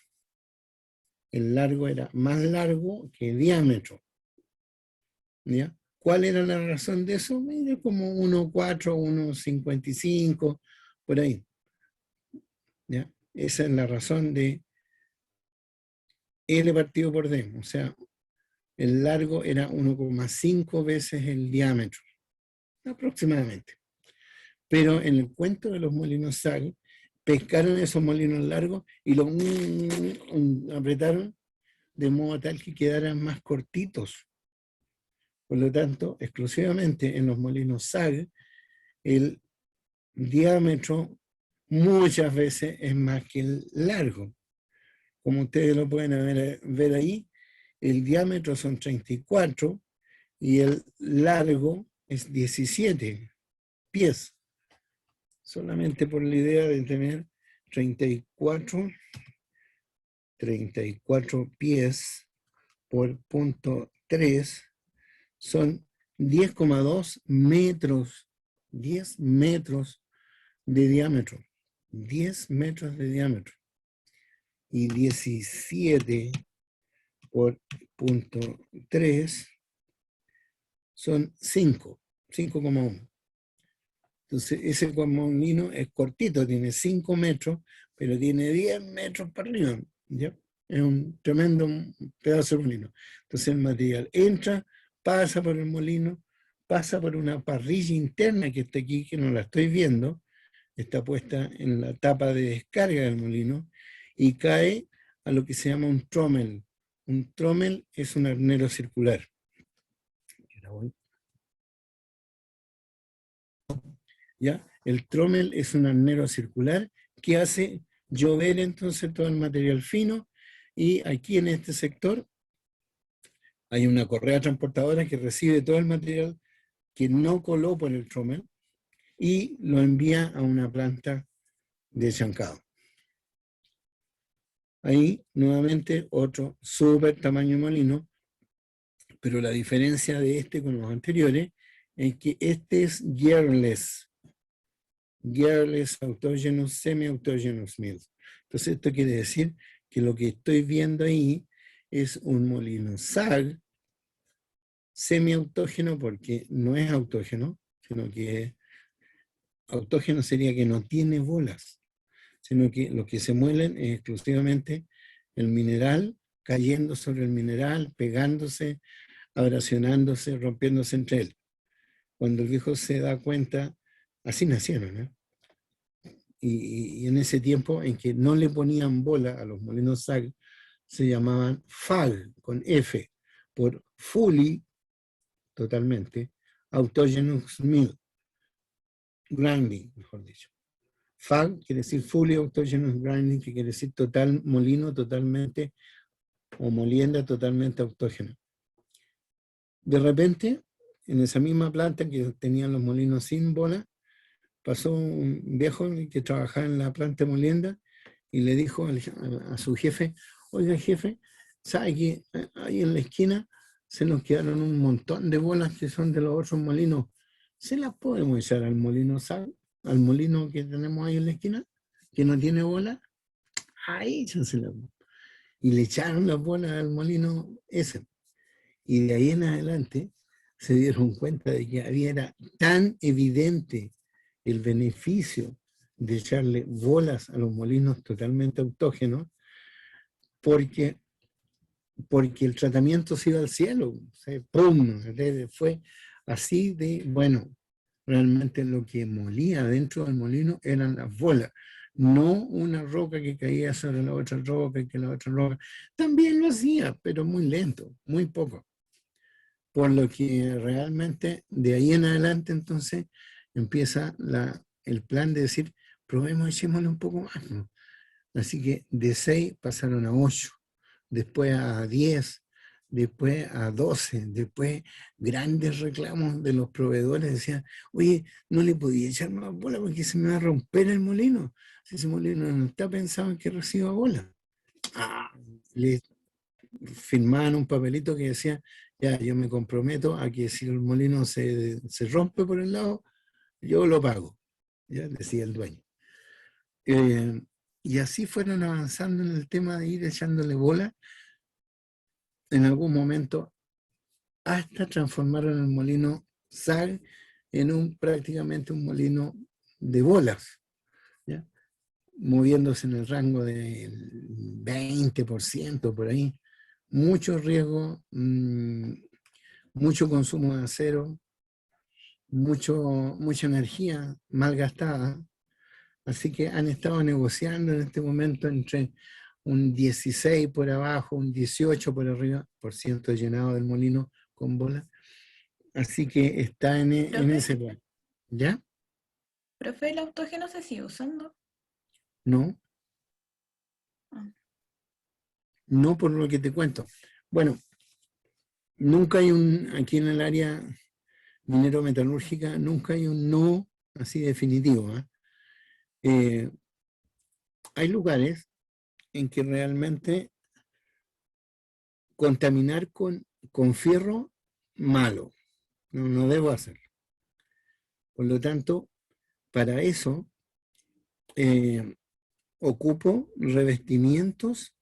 El largo era más largo que diámetro, ¿ya? ¿Cuál era la razón de eso? Mira, como 1,4, 1,55, por ahí, ¿ya? Esa es la razón de L partido por D, o sea, el largo era 1,5 veces el diámetro, aproximadamente. Pero en el cuento de los molinos SAG, pescaron esos molinos largos y los apretaron de modo tal que quedaran más cortitos. Por lo tanto, exclusivamente en los molinos SAG, el diámetro muchas veces es más que el largo. Como ustedes lo pueden ver ahí, el diámetro son 34 y el largo es 17 pies. Solamente por la idea de tener 34 pies por 0,3 son 10,2 metros, 10 metros de diámetro, 10 metros de diámetro, y 17 por 0,3 son 5,1. Entonces ese molino es cortito, tiene 5 metros, pero tiene 10 metros para arriba, ¿ya? Es un tremendo pedazo de molino. Entonces el material entra, pasa por el molino, pasa por una parrilla interna que está aquí, que no la estoy viendo, está puesta en la tapa de descarga del molino, y cae a lo que se llama un trommel. Un trommel es un arnero circular. ¿Ya? El trommel es un arnero circular que hace llover entonces todo el material fino, y aquí en este sector hay una correa transportadora que recibe todo el material que no coló por el trommel y lo envía a una planta de chancado. Ahí nuevamente otro súper tamaño molino, pero la diferencia de este con los anteriores es que este es gearless autógenos, semi-autógenos mills. Entonces esto quiere decir que lo que estoy viendo ahí es un molino SAG semi-autógeno, porque no es autógeno, sino que autógeno sería que no tiene bolas, sino que lo que se muelen es exclusivamente el mineral cayendo sobre el mineral, pegándose, abrasionándose, rompiéndose entre él. Cuando el viejo se da cuenta, así nacieron, ¿eh? Y en ese tiempo en que no le ponían bola a los molinos SAG, se llamaban FAG, con F, por fully, totalmente, autogenous mill, grinding, mejor dicho. FAG quiere decir fully autogenous grinding, que quiere decir total molino totalmente, o molienda totalmente autógena. De repente, en esa misma planta que tenían los molinos sin bola, pasó un viejo que trabajaba en la planta molienda y le dijo a su jefe: oiga jefe, ¿sabe que ahí en la esquina se nos quedaron un montón de bolas que son de los otros molinos? ¿Se las podemos echar al molino SAG, al molino que tenemos ahí en la esquina, que no tiene bola? Ahí échenselas. Y le echaron las bolas al molino ese. Y de ahí en adelante se dieron cuenta de que era tan evidente el beneficio de echarle bolas a los molinos totalmente autógenos, porque el tratamiento se iba al cielo. O sea, ¡pum! Fue así de, bueno, realmente lo que molía dentro del molino eran las bolas, no una roca que caía sobre la otra roca y que la otra roca. También lo hacía, pero muy lento, muy poco. Por lo que realmente de ahí en adelante entonces empieza el plan de decir, probemos, echémosle un poco más, ¿no? Así que de 6 pasaron a 8, después a 10, después a 12, después grandes reclamos de los proveedores, decían, oye, no le podía echar más bola porque se me va a romper el molino, si ese molino no está pensado en que reciba bola. Le firmaban un papelito que decía, ya, yo me comprometo a que si el molino se rompe por el lado, yo lo pago, ya decía el dueño. Y así fueron avanzando en el tema de ir echándole bola. En algún momento, hasta transformaron el molino SAG en prácticamente un molino de bolas, ¿ya? Moviéndose en el rango del 20% por ahí. Mucho riesgo, mucho consumo de acero, mucha energía mal gastada. Así que han estado negociando en este momento entre un 16 por abajo, un 18 por arriba, por ciento llenado del molino con bola. Así que está en ese plan. ¿Ya? ¿Profe, el autógeno se sigue usando? No, Ah. no por lo que te cuento. Bueno, nunca hay aquí en el área minero-metalúrgica, nunca hay un no así definitivo, ¿eh? Hay lugares en que realmente contaminar con fierro, malo, no debo hacerlo. Por lo tanto, para eso ocupo revestimientos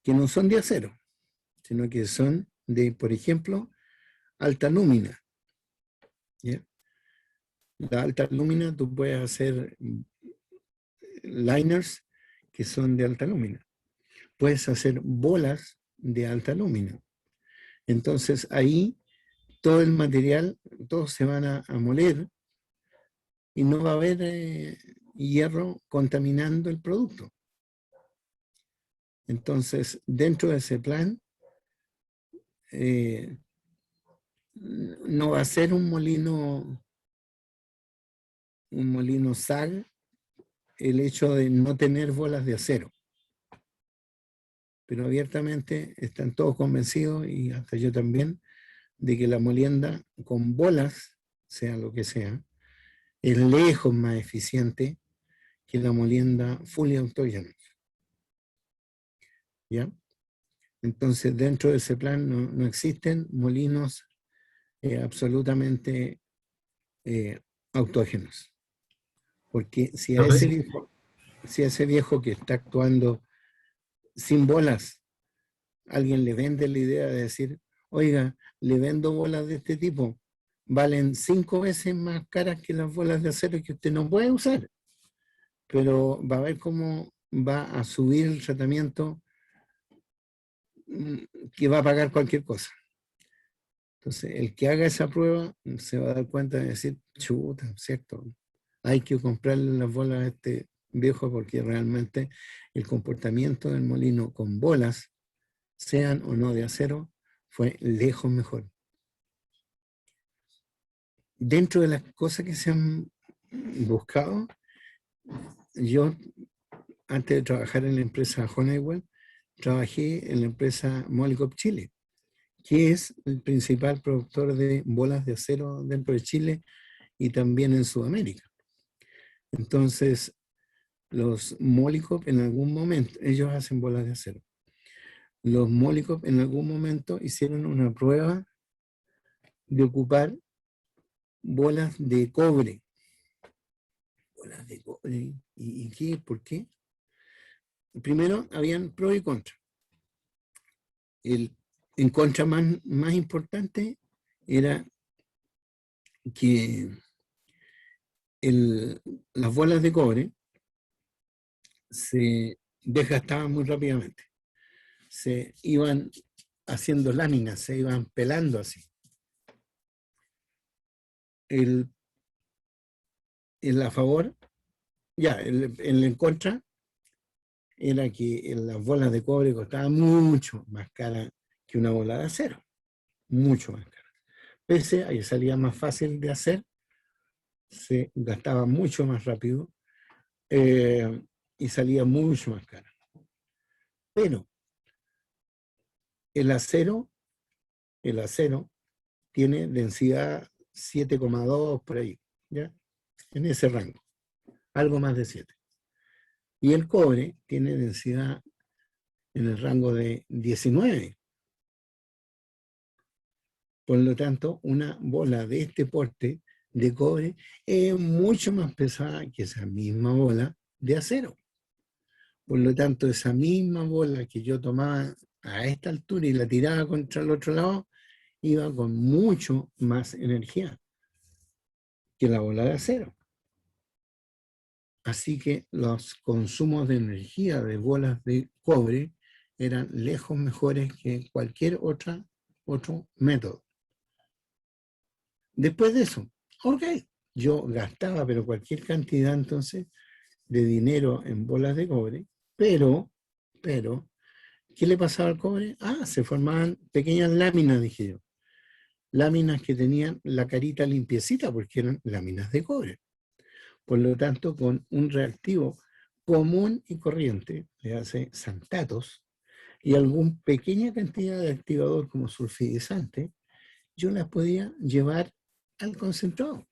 que no son de acero, sino que son de, por ejemplo, alta lúmina. ¿Ya? La alta lúmina, tú puedes hacer liners que son de alta lúmina. Puedes hacer bolas de alta lúmina. Entonces ahí todo el material, todos se van a moler y no va a haber hierro contaminando el producto. Entonces, dentro de ese plan, no va a ser un molino SAG el hecho de no tener bolas de acero. Pero abiertamente están todos convencidos, y hasta yo también, de que la molienda con bolas, sea lo que sea, es lejos más eficiente que la molienda fully autogenous. ¿Ya? Entonces, dentro de ese plan no existen molinos absolutamente autógenos. Porque si a ese viejo que está actuando sin bolas, alguien le vende la idea de decir, oiga, le vendo bolas de este tipo, valen 5 veces más caras que las bolas de acero que usted no puede usar, pero va a ver cómo va a subir el tratamiento, que va a pagar cualquier cosa. Entonces, el que haga esa prueba se va a dar cuenta de decir, chuta, ¿cierto? Hay que comprarle las bolas a este viejo, porque realmente el comportamiento del molino con bolas, sean o no de acero, fue lejos mejor. dentro de las cosas que se han buscado, yo antes de trabajar en la empresa Honeywell, trabajé en la empresa Molycop Chile, que es el principal productor de bolas de acero dentro de Chile y también en Sudamérica. Entonces, los Molycop en algún momento, ellos hacen bolas de acero. Los Molycop en algún momento hicieron una prueba de ocupar bolas de cobre. Bolas de cobre. ¿Y qué? ¿Por qué? Primero, habían pro y contra. El en contra más importante era que las bolas de cobre se desgastaban muy rápidamente. Se iban haciendo láminas, se iban pelando así. El a favor, el en contra, era que las bolas de cobre costaban mucho más cara que una bola de acero. Mucho más cara. Pese a que salía más fácil de hacer, se gastaba mucho más rápido y salía mucho más cara. Pero el acero tiene densidad 7,2 por ahí, ¿ya? En ese rango, algo más de 7. Y el cobre tiene densidad en el rango de 19. Por lo tanto, una bola de este porte de cobre es mucho más pesada que esa misma bola de acero. Por lo tanto, esa misma bola que yo tomaba a esta altura y la tiraba contra el otro lado, iba con mucho más energía que la bola de acero. Así que los consumos de energía de bolas de cobre eran lejos mejores que cualquier otro método. Después de eso, ok, yo gastaba, pero cualquier cantidad entonces de dinero en bolas de cobre, pero, ¿qué le pasaba al cobre? Se formaban pequeñas láminas, dije yo. Láminas que tenían la carita limpiecita porque eran láminas de cobre. Por lo tanto, con un reactivo común y corriente, le hace xantatos, y alguna pequeña cantidad de activador como sulfidizante, yo las podía llevar al concentrado.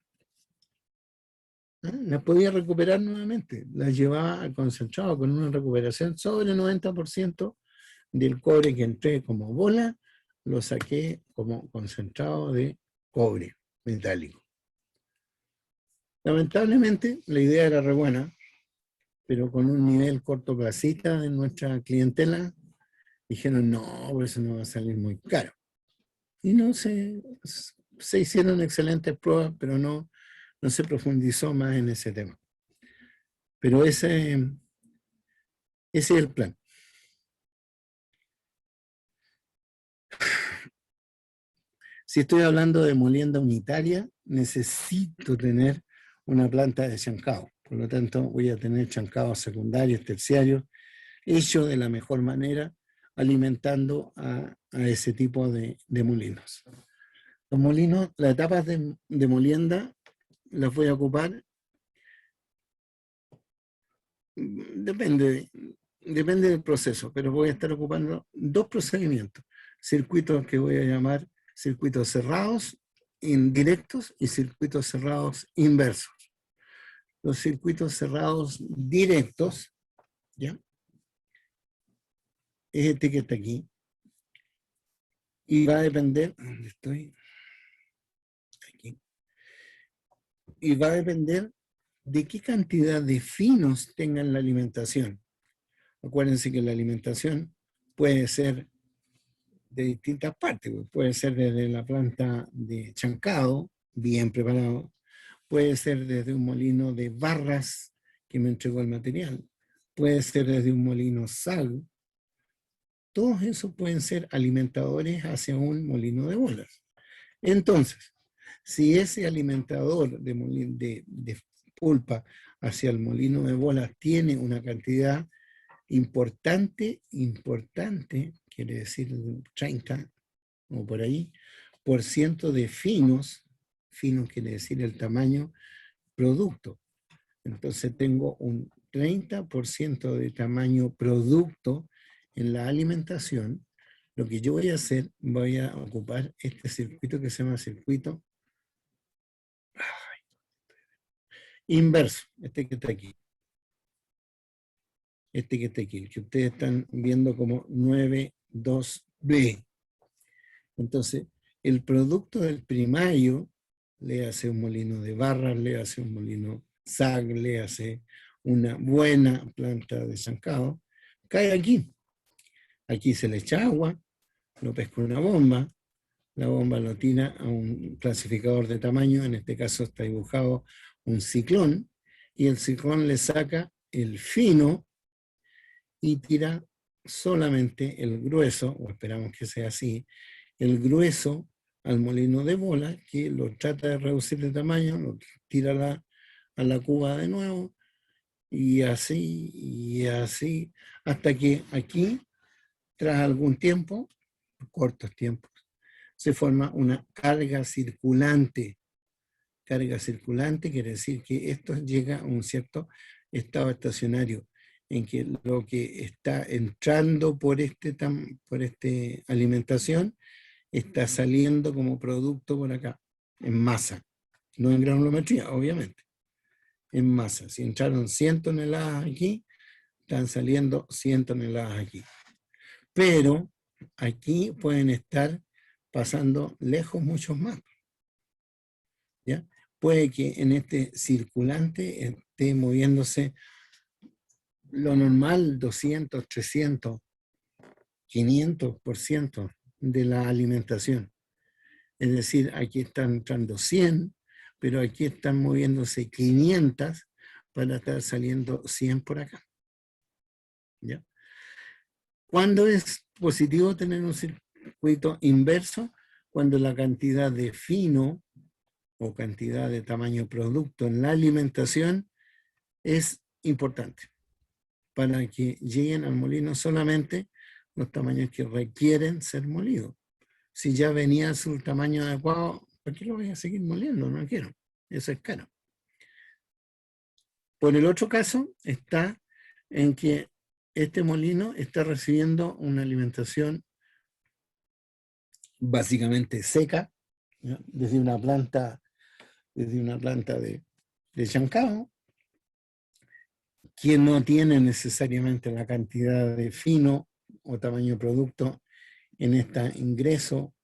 Las podía recuperar nuevamente. Las llevaba al concentrado con una recuperación sobre el 90% del cobre que entré como bola, lo saqué como concentrado de cobre metálico. Lamentablemente, la idea era re buena, pero con un nivel cortoplacista de nuestra clientela, dijeron, no, por eso no va a salir muy caro. Y no se hicieron excelentes pruebas, pero no se profundizó más en ese tema. Pero ese es el plan. Si estoy hablando de molienda unitaria, necesito tener una planta de chancado. Por lo tanto, voy a tener chancados secundarios, terciarios, hechos de la mejor manera, alimentando a ese tipo de molinos. Los molinos, las etapas de molienda, las voy a ocupar. Depende del proceso, pero voy a estar ocupando 2 procedimientos. Circuitos que voy a llamar circuitos cerrados indirectos y circuitos cerrados inversos. Los circuitos cerrados directos, ¿ya? Es este que está aquí. Y va a depender, ¿dónde estoy? Aquí. Y va a depender de qué cantidad de finos tengan la alimentación. Acuérdense que la alimentación puede ser de distintas partes, puede ser desde la planta de chancado, bien preparado, puede ser desde un molino de barras que me entregó el material, puede ser desde un molino sal. Todos esos pueden ser alimentadores hacia un molino de bolas. Entonces, si ese alimentador de pulpa hacia el molino de bolas tiene una cantidad importante, quiere decir 30 o por ahí, % de finos, fino quiere decir el tamaño producto. Entonces tengo un 30% de tamaño producto en la alimentación. Lo que yo voy a hacer, voy a ocupar este circuito que se llama circuito inverso, este que está aquí. Este que está aquí, el que ustedes están viendo como 9,2B. Entonces, el producto del primario, le hace un molino de barras, le hace un molino SAG, le hace una buena planta de zancado, cae aquí. Aquí se le echa agua, lo pesca una bomba, la bomba lo tira a un clasificador de tamaño, en este caso está dibujado un ciclón, y el ciclón le saca el fino y tira solamente el grueso, o esperamos que sea así, el grueso al molino de bola, que lo trata de reducir de tamaño, lo tira a la cuba de nuevo, y así, hasta que aquí, tras algún tiempo, cortos tiempos, se forma una carga circulante. Carga circulante quiere decir que esto llega a un cierto estado estacionario, en que lo que está entrando por este alimentación está saliendo como producto por acá, en masa, no en granulometría, obviamente, en masa. Si entraron 100 toneladas aquí, están saliendo 100 toneladas aquí. Pero aquí pueden estar pasando lejos muchos más. ¿Ya? Puede que en este circulante esté moviéndose lo normal, 200, 300, 500% de la alimentación. Es decir, aquí están entrando 100, pero aquí están moviéndose 500 para estar saliendo 100 por acá. ¿Ya? ¿Cuándo es positivo tener un circuito inverso? Cuando la cantidad de fino o cantidad de tamaño producto en la alimentación es importante para que lleguen al molino solamente los tamaños que requieren ser molidos. Si ya venía a su tamaño adecuado, ¿por qué lo voy a seguir moliendo? No quiero. Eso es caro. Por el otro caso está en que este molino está recibiendo una alimentación básicamente seca, ¿ya? Desde una planta de chancado, que no tiene necesariamente la cantidad de fino o tamaño de producto en este ingreso.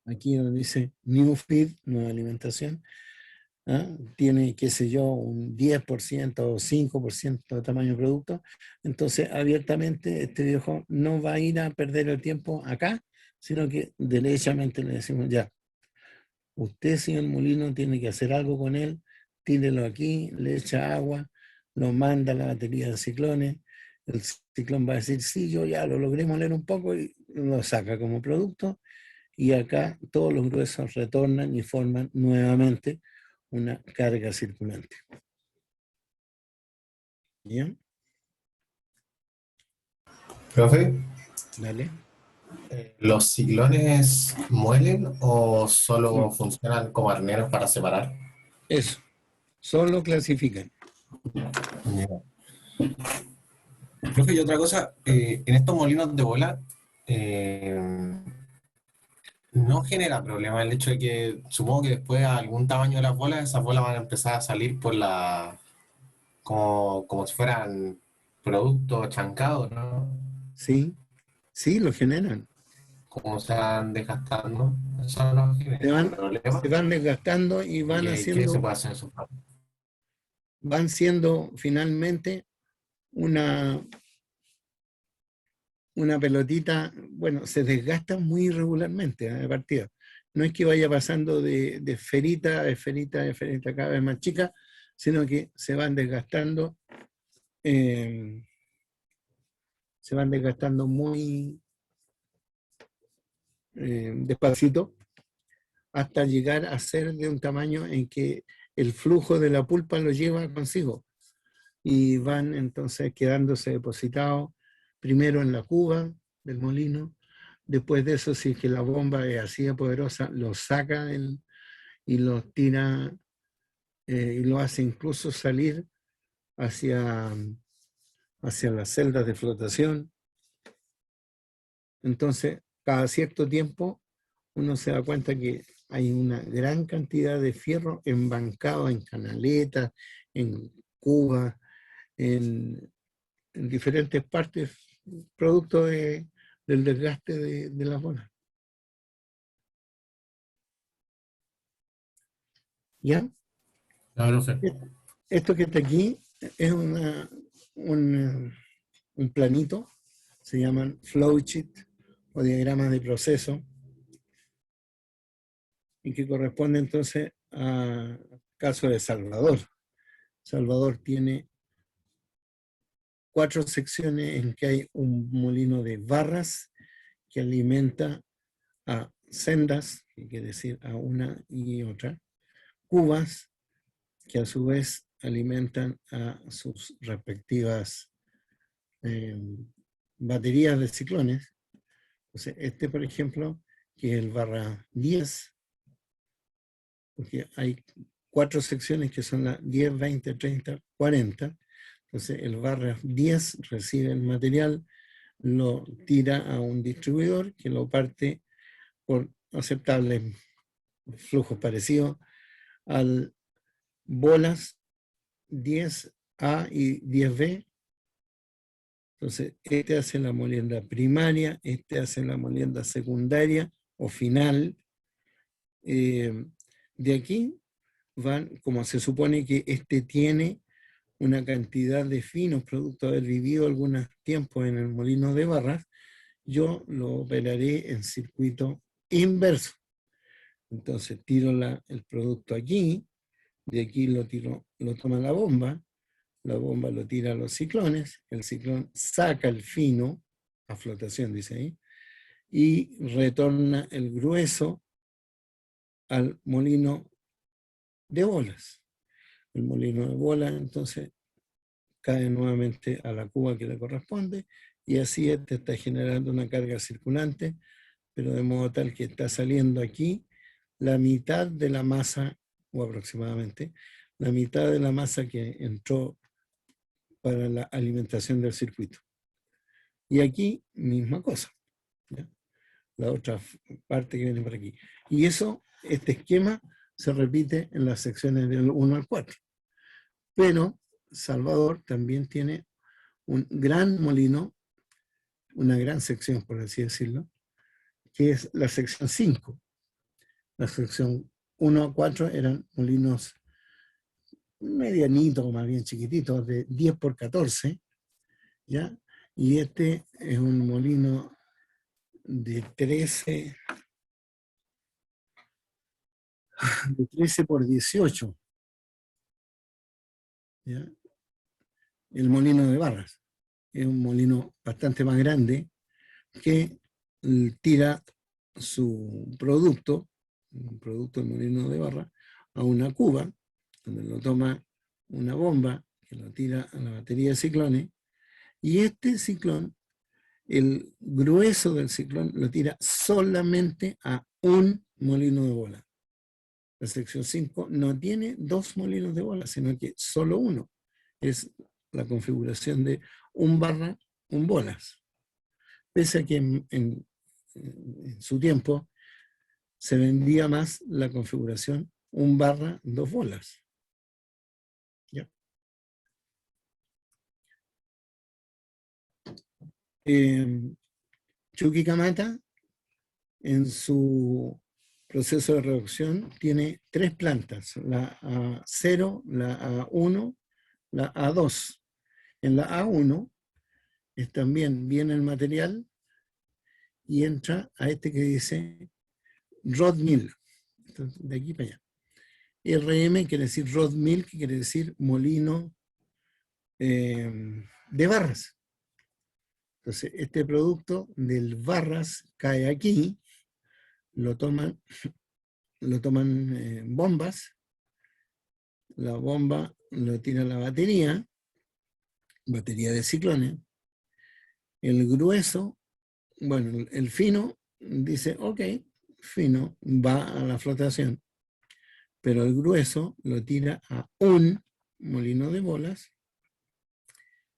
Aquí donde dice New Feed, nueva alimentación, ¿ah? Tiene, qué sé yo, un 10% o 5% de tamaño de producto. Entonces, abiertamente, este viejo no va a ir a perder el tiempo acá, sino que derechamente le decimos, ya, usted, señor Molino, tiene que hacer algo con él, tírelo aquí, le echa agua, lo manda a la batería de ciclones, el ciclón va a decir, sí, yo ya lo logré moler un poco, y lo saca como producto, y acá todos los gruesos retornan y forman nuevamente una carga circulante. ¿Bien? Profe, Dale. ¿los ciclones muelen o solo No. funcionan como arneros para separar? Eso. Solo clasifican. Profe, y otra cosa, en estos molinos de bola, no genera problema el hecho de que, supongo que después a algún tamaño de las bolas, esas bolas van a empezar a salir por como si fueran productos chancados, ¿no? Sí, sí, lo generan. Como se van desgastando. Eso no genera problema. Se van desgastando y van ¿Qué se puede hacer en esos casos? van siendo finalmente una pelotita, bueno, se desgastan muy irregularmente de partida. No es que vaya pasando de esferita a esferita a esferita cada vez más chica, sino que se van desgastando muy despacito, hasta llegar a ser de un tamaño en que el flujo de la pulpa lo lleva consigo, y van entonces quedándose depositados primero en la cuba del molino, Después de eso, si es que la bomba es así de poderosa, lo saca y lo tira y lo hace incluso salir hacia las celdas de flotación. Entonces, cada cierto tiempo, uno se da cuenta que hay una gran cantidad de fierro embancado en canaletas, en cubas, en diferentes partes, producto del desgaste de las bolas. ¿Ya? Claro, profe. Esto que está aquí es un planito, se llaman flowchart o diagramas de proceso, y que corresponde entonces al caso de Salvador. Salvador tiene 4 secciones en que hay un molino de barras que alimenta a sendas, que quiere decir a una y otra, cubas, que a su vez alimentan a sus respectivas baterías de ciclones. Entonces, este, por ejemplo, que es el barra 10, porque hay 4 secciones que son las 10, 20, 30, 40. Entonces, el barra 10 recibe el material, lo tira a un distribuidor que lo parte por aceptables flujos parecidos al bolas 10A y 10B. Entonces, este hace la molienda primaria, este hace la molienda secundaria o final. De aquí van, como se supone que este tiene una cantidad de finos, producto de haber vivido algunos tiempos en el molino de barras, yo lo operaré en circuito inverso. Entonces tiro el producto aquí, de aquí lo toma la bomba lo tira a los ciclones, el ciclón saca el fino, a flotación dice ahí, y retorna el grueso al molino de bolas. El molino de bolas entonces cae nuevamente a la cuba que le corresponde, y así este está generando una carga circulante, pero de modo tal que está saliendo aquí la mitad de la masa, o aproximadamente, la mitad de la masa que entró para la alimentación del circuito. Y aquí, misma cosa, ¿ya? La otra parte que viene por aquí. Y eso, este esquema, se repite en las secciones del 1 al 4. Pero Salvador también tiene un gran molino, una gran sección, por así decirlo, que es la sección 5. La sección 1 a 4 eran molinos medianitos, más bien chiquititos, de 10 por 14, ¿ya? Y este es un molino de 13 por 18, ¿ya? El molino de barras es un molino bastante más grande que tira su producto, un producto del molino de barra, a una cuba, donde lo toma una bomba que lo tira a la batería de ciclones, y este ciclón, el grueso del ciclón, lo tira solamente a un molino de bola. La sección 5 no tiene 2 molinos de bola, sino que solo uno. Es la configuración de un barra, un bolas. Pese a que en su tiempo se vendía más la configuración un barra, 2 bolas. ¿Ya? Chuquicamata, en su proceso de reducción, tiene 3 plantas, la A0, la A1, la A2. En la A1 también viene el material y entra a este que dice rod mill. Entonces, de aquí para allá. RM quiere decir rod mill, que quiere decir molino de barras. Entonces, este producto del barras cae aquí, lo toman bombas, la bomba lo tira a la batería de ciclones, el grueso, bueno, el fino dice, ok, fino, va a la flotación, pero el grueso lo tira a un molino de bolas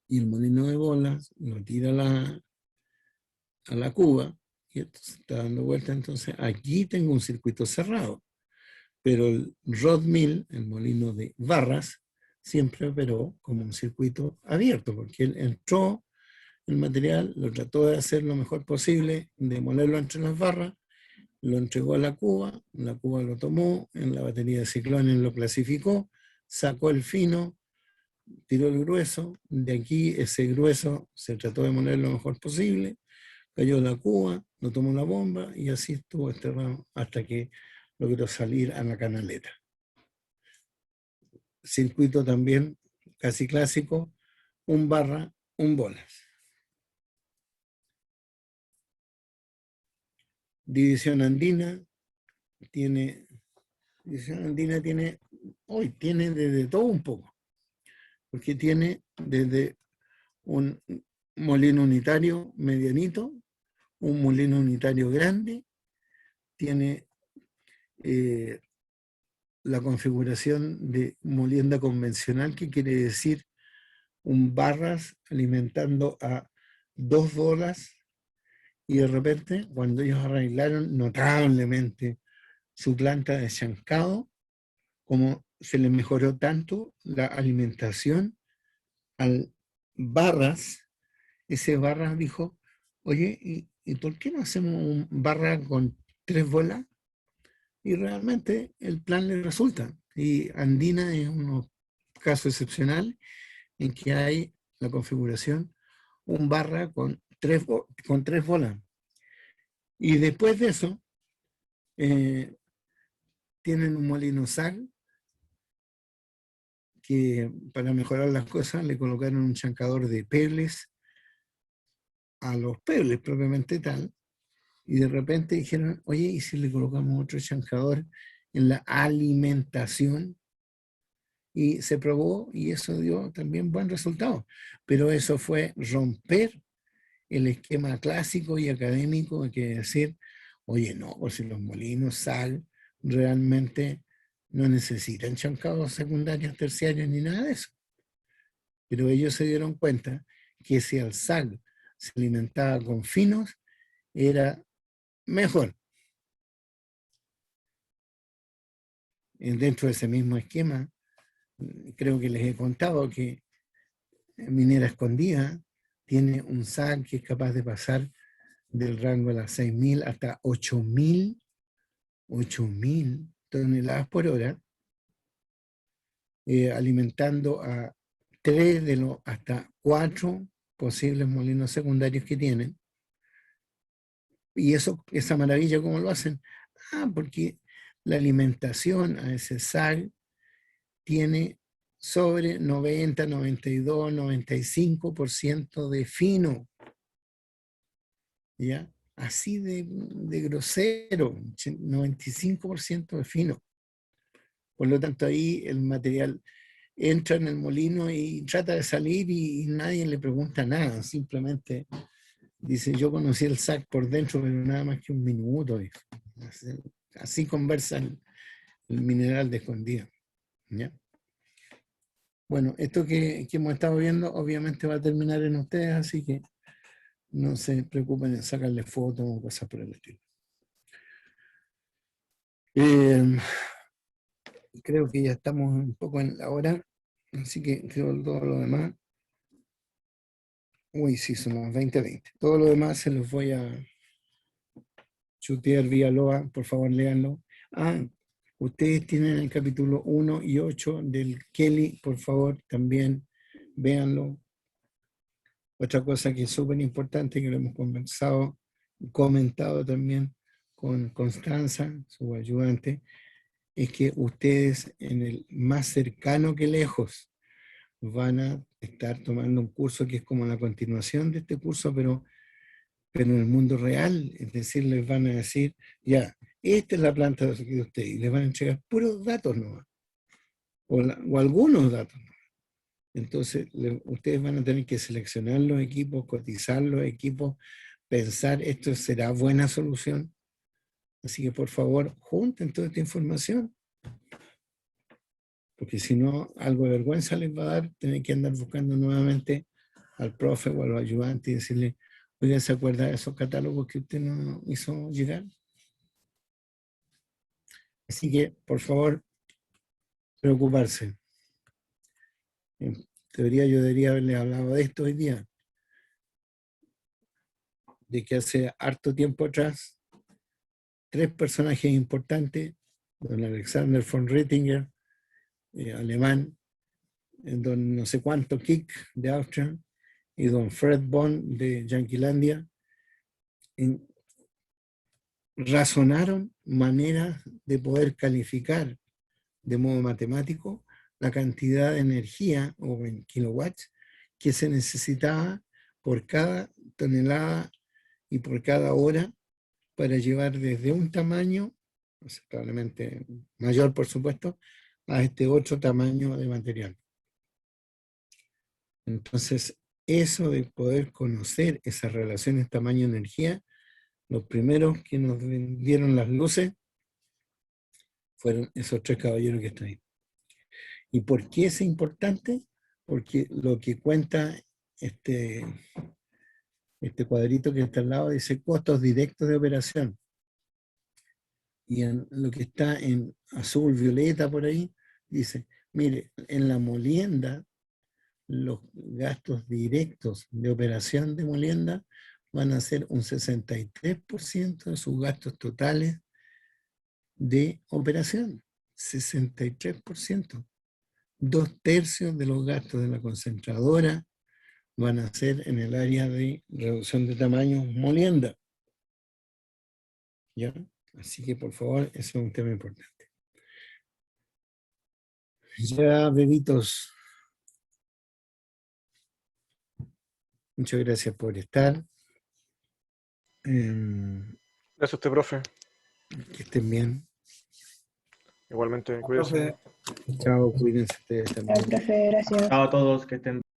y el molino de bolas lo tira a la cuba y esto se está dando vuelta. Entonces aquí tengo un circuito cerrado, pero el rod mill, el molino de barras, siempre operó como un circuito abierto, porque él entró el material, lo trató de hacer lo mejor posible, de molerlo entre las barras, lo entregó a la cuba lo tomó, en la batería de ciclones lo clasificó, sacó el fino, tiró el grueso, de aquí ese grueso se trató de moler lo mejor posible, cayó la cuba, lo tomó la bomba y así estuvo enterrado hasta que logró salir a la canaleta. Circuito también casi clásico, un barra, un bolas. División andina tiene desde todo un poco, porque tiene desde un molino unitario medianito, un molino unitario grande, tiene la configuración de molienda convencional, que quiere decir un barras alimentando a 2 bolas, y de repente, cuando ellos arreglaron notablemente su planta de chancado, como se les mejoró tanto la alimentación al barras, ese barras dijo, oye, ¿y por qué no hacemos un barra con 3 bolas? Y realmente el plan le resulta. Y Andina es un caso excepcional en que hay la configuración un barra con 3 bolas. Y después de eso, tienen un molino SAG que para mejorar las cosas le colocaron un chancador de pebles a los pebles propiamente tal, y de repente dijeron, oye, ¿y si le colocamos otro chancador en la alimentación? Y se probó y eso dio también buen resultado. Pero eso fue romper el esquema clásico y académico, que decir, oye, no, por si los molinos SAG realmente no necesitan chancados secundarios, terciarios, ni nada de eso. Pero ellos se dieron cuenta que si el SAG se alimentaba con finos, era mejor. Dentro de ese mismo esquema, creo que les he contado que Minera Escondida tiene un SAG que es capaz de pasar del rango de las 6.000 hasta 8.000 toneladas por hora, alimentando a 3 de los hasta 4 posibles molinos secundarios que tienen. Y eso, esa maravilla, ¿cómo lo hacen? Porque la alimentación a ese SAG tiene sobre 90, 92, 95% de fino. ¿Ya? Así de grosero, 95% de fino. Por lo tanto, ahí el material entra en el molino y trata de salir y nadie le pregunta nada. Simplemente dice, yo conocí el SAC por dentro, pero nada más que un minuto. Así conversa el mineral de Escondida. ¿Ya? Bueno, esto que hemos estado viendo obviamente va a terminar en ustedes, así que no se preocupen en sacarle fotos o cosas por el estilo. Creo que ya estamos un poco en la hora, así que creo todo lo demás. Uy, sí, son las 20:20. Todo lo demás se los voy a chutear vía Loa, por favor, léanlo. Ustedes tienen el capítulo 1 y 8 del Kelly, por favor, también véanlo. Otra cosa que es súper importante, que lo hemos comentado también con Constanza, su ayudante, es que ustedes en el más cercano que lejos van a estar tomando un curso que es como la continuación de este curso, pero en el mundo real. Es decir, les van a decir, ya, esta es la planta de ustedes, y les van a entregar puros datos nomás, o algunos datos nomás. Entonces, ustedes van a tener que seleccionar los equipos, cotizar los equipos, pensar esto será buena solución. Así que por favor, junten toda esta información. Porque si no, algo de vergüenza les va a dar tener que andar buscando nuevamente al profe o a los ayudantes y decirle, oiga, ¿se acuerda de esos catálogos que usted nos hizo llegar? Así que, por favor, preocuparse. En teoría yo debería haberles hablado de esto hoy día, de que hace harto tiempo atrás, 3 personajes importantes, don Alexander von Rittinger, alemán, don no sé cuánto Kick de Austria, y don Fred Bond de Yanquilandia, razonaron maneras de poder calificar de modo matemático la cantidad de energía, o en kilowatts, que se necesitaba por cada tonelada y por cada hora para llevar desde un tamaño, probablemente mayor por supuesto, a este otro tamaño de material. Entonces, eso de poder conocer esas relaciones tamaño-energía, los primeros que nos dieron las luces fueron esos 3 caballeros que están ahí. ¿Y por qué es importante? Porque lo que cuenta este cuadrito que está al lado dice costos directos de operación. Y en lo que está en azul, violeta por ahí, dice, mire, en la molienda, los gastos directos de operación de molienda van a ser un 63% de sus gastos totales de operación. 63%. 2/3 de los gastos de la concentradora van a ser en el área de reducción de tamaño molienda. ¿Ya? Así que, por favor, eso es un tema importante. Ya, bebitos. Muchas gracias por estar. Gracias a usted, profe. Que estén bien. Igualmente, cuídese. Profe, Chao, cuídense ustedes también. Profe, gracias. chao a todos, que estén bien.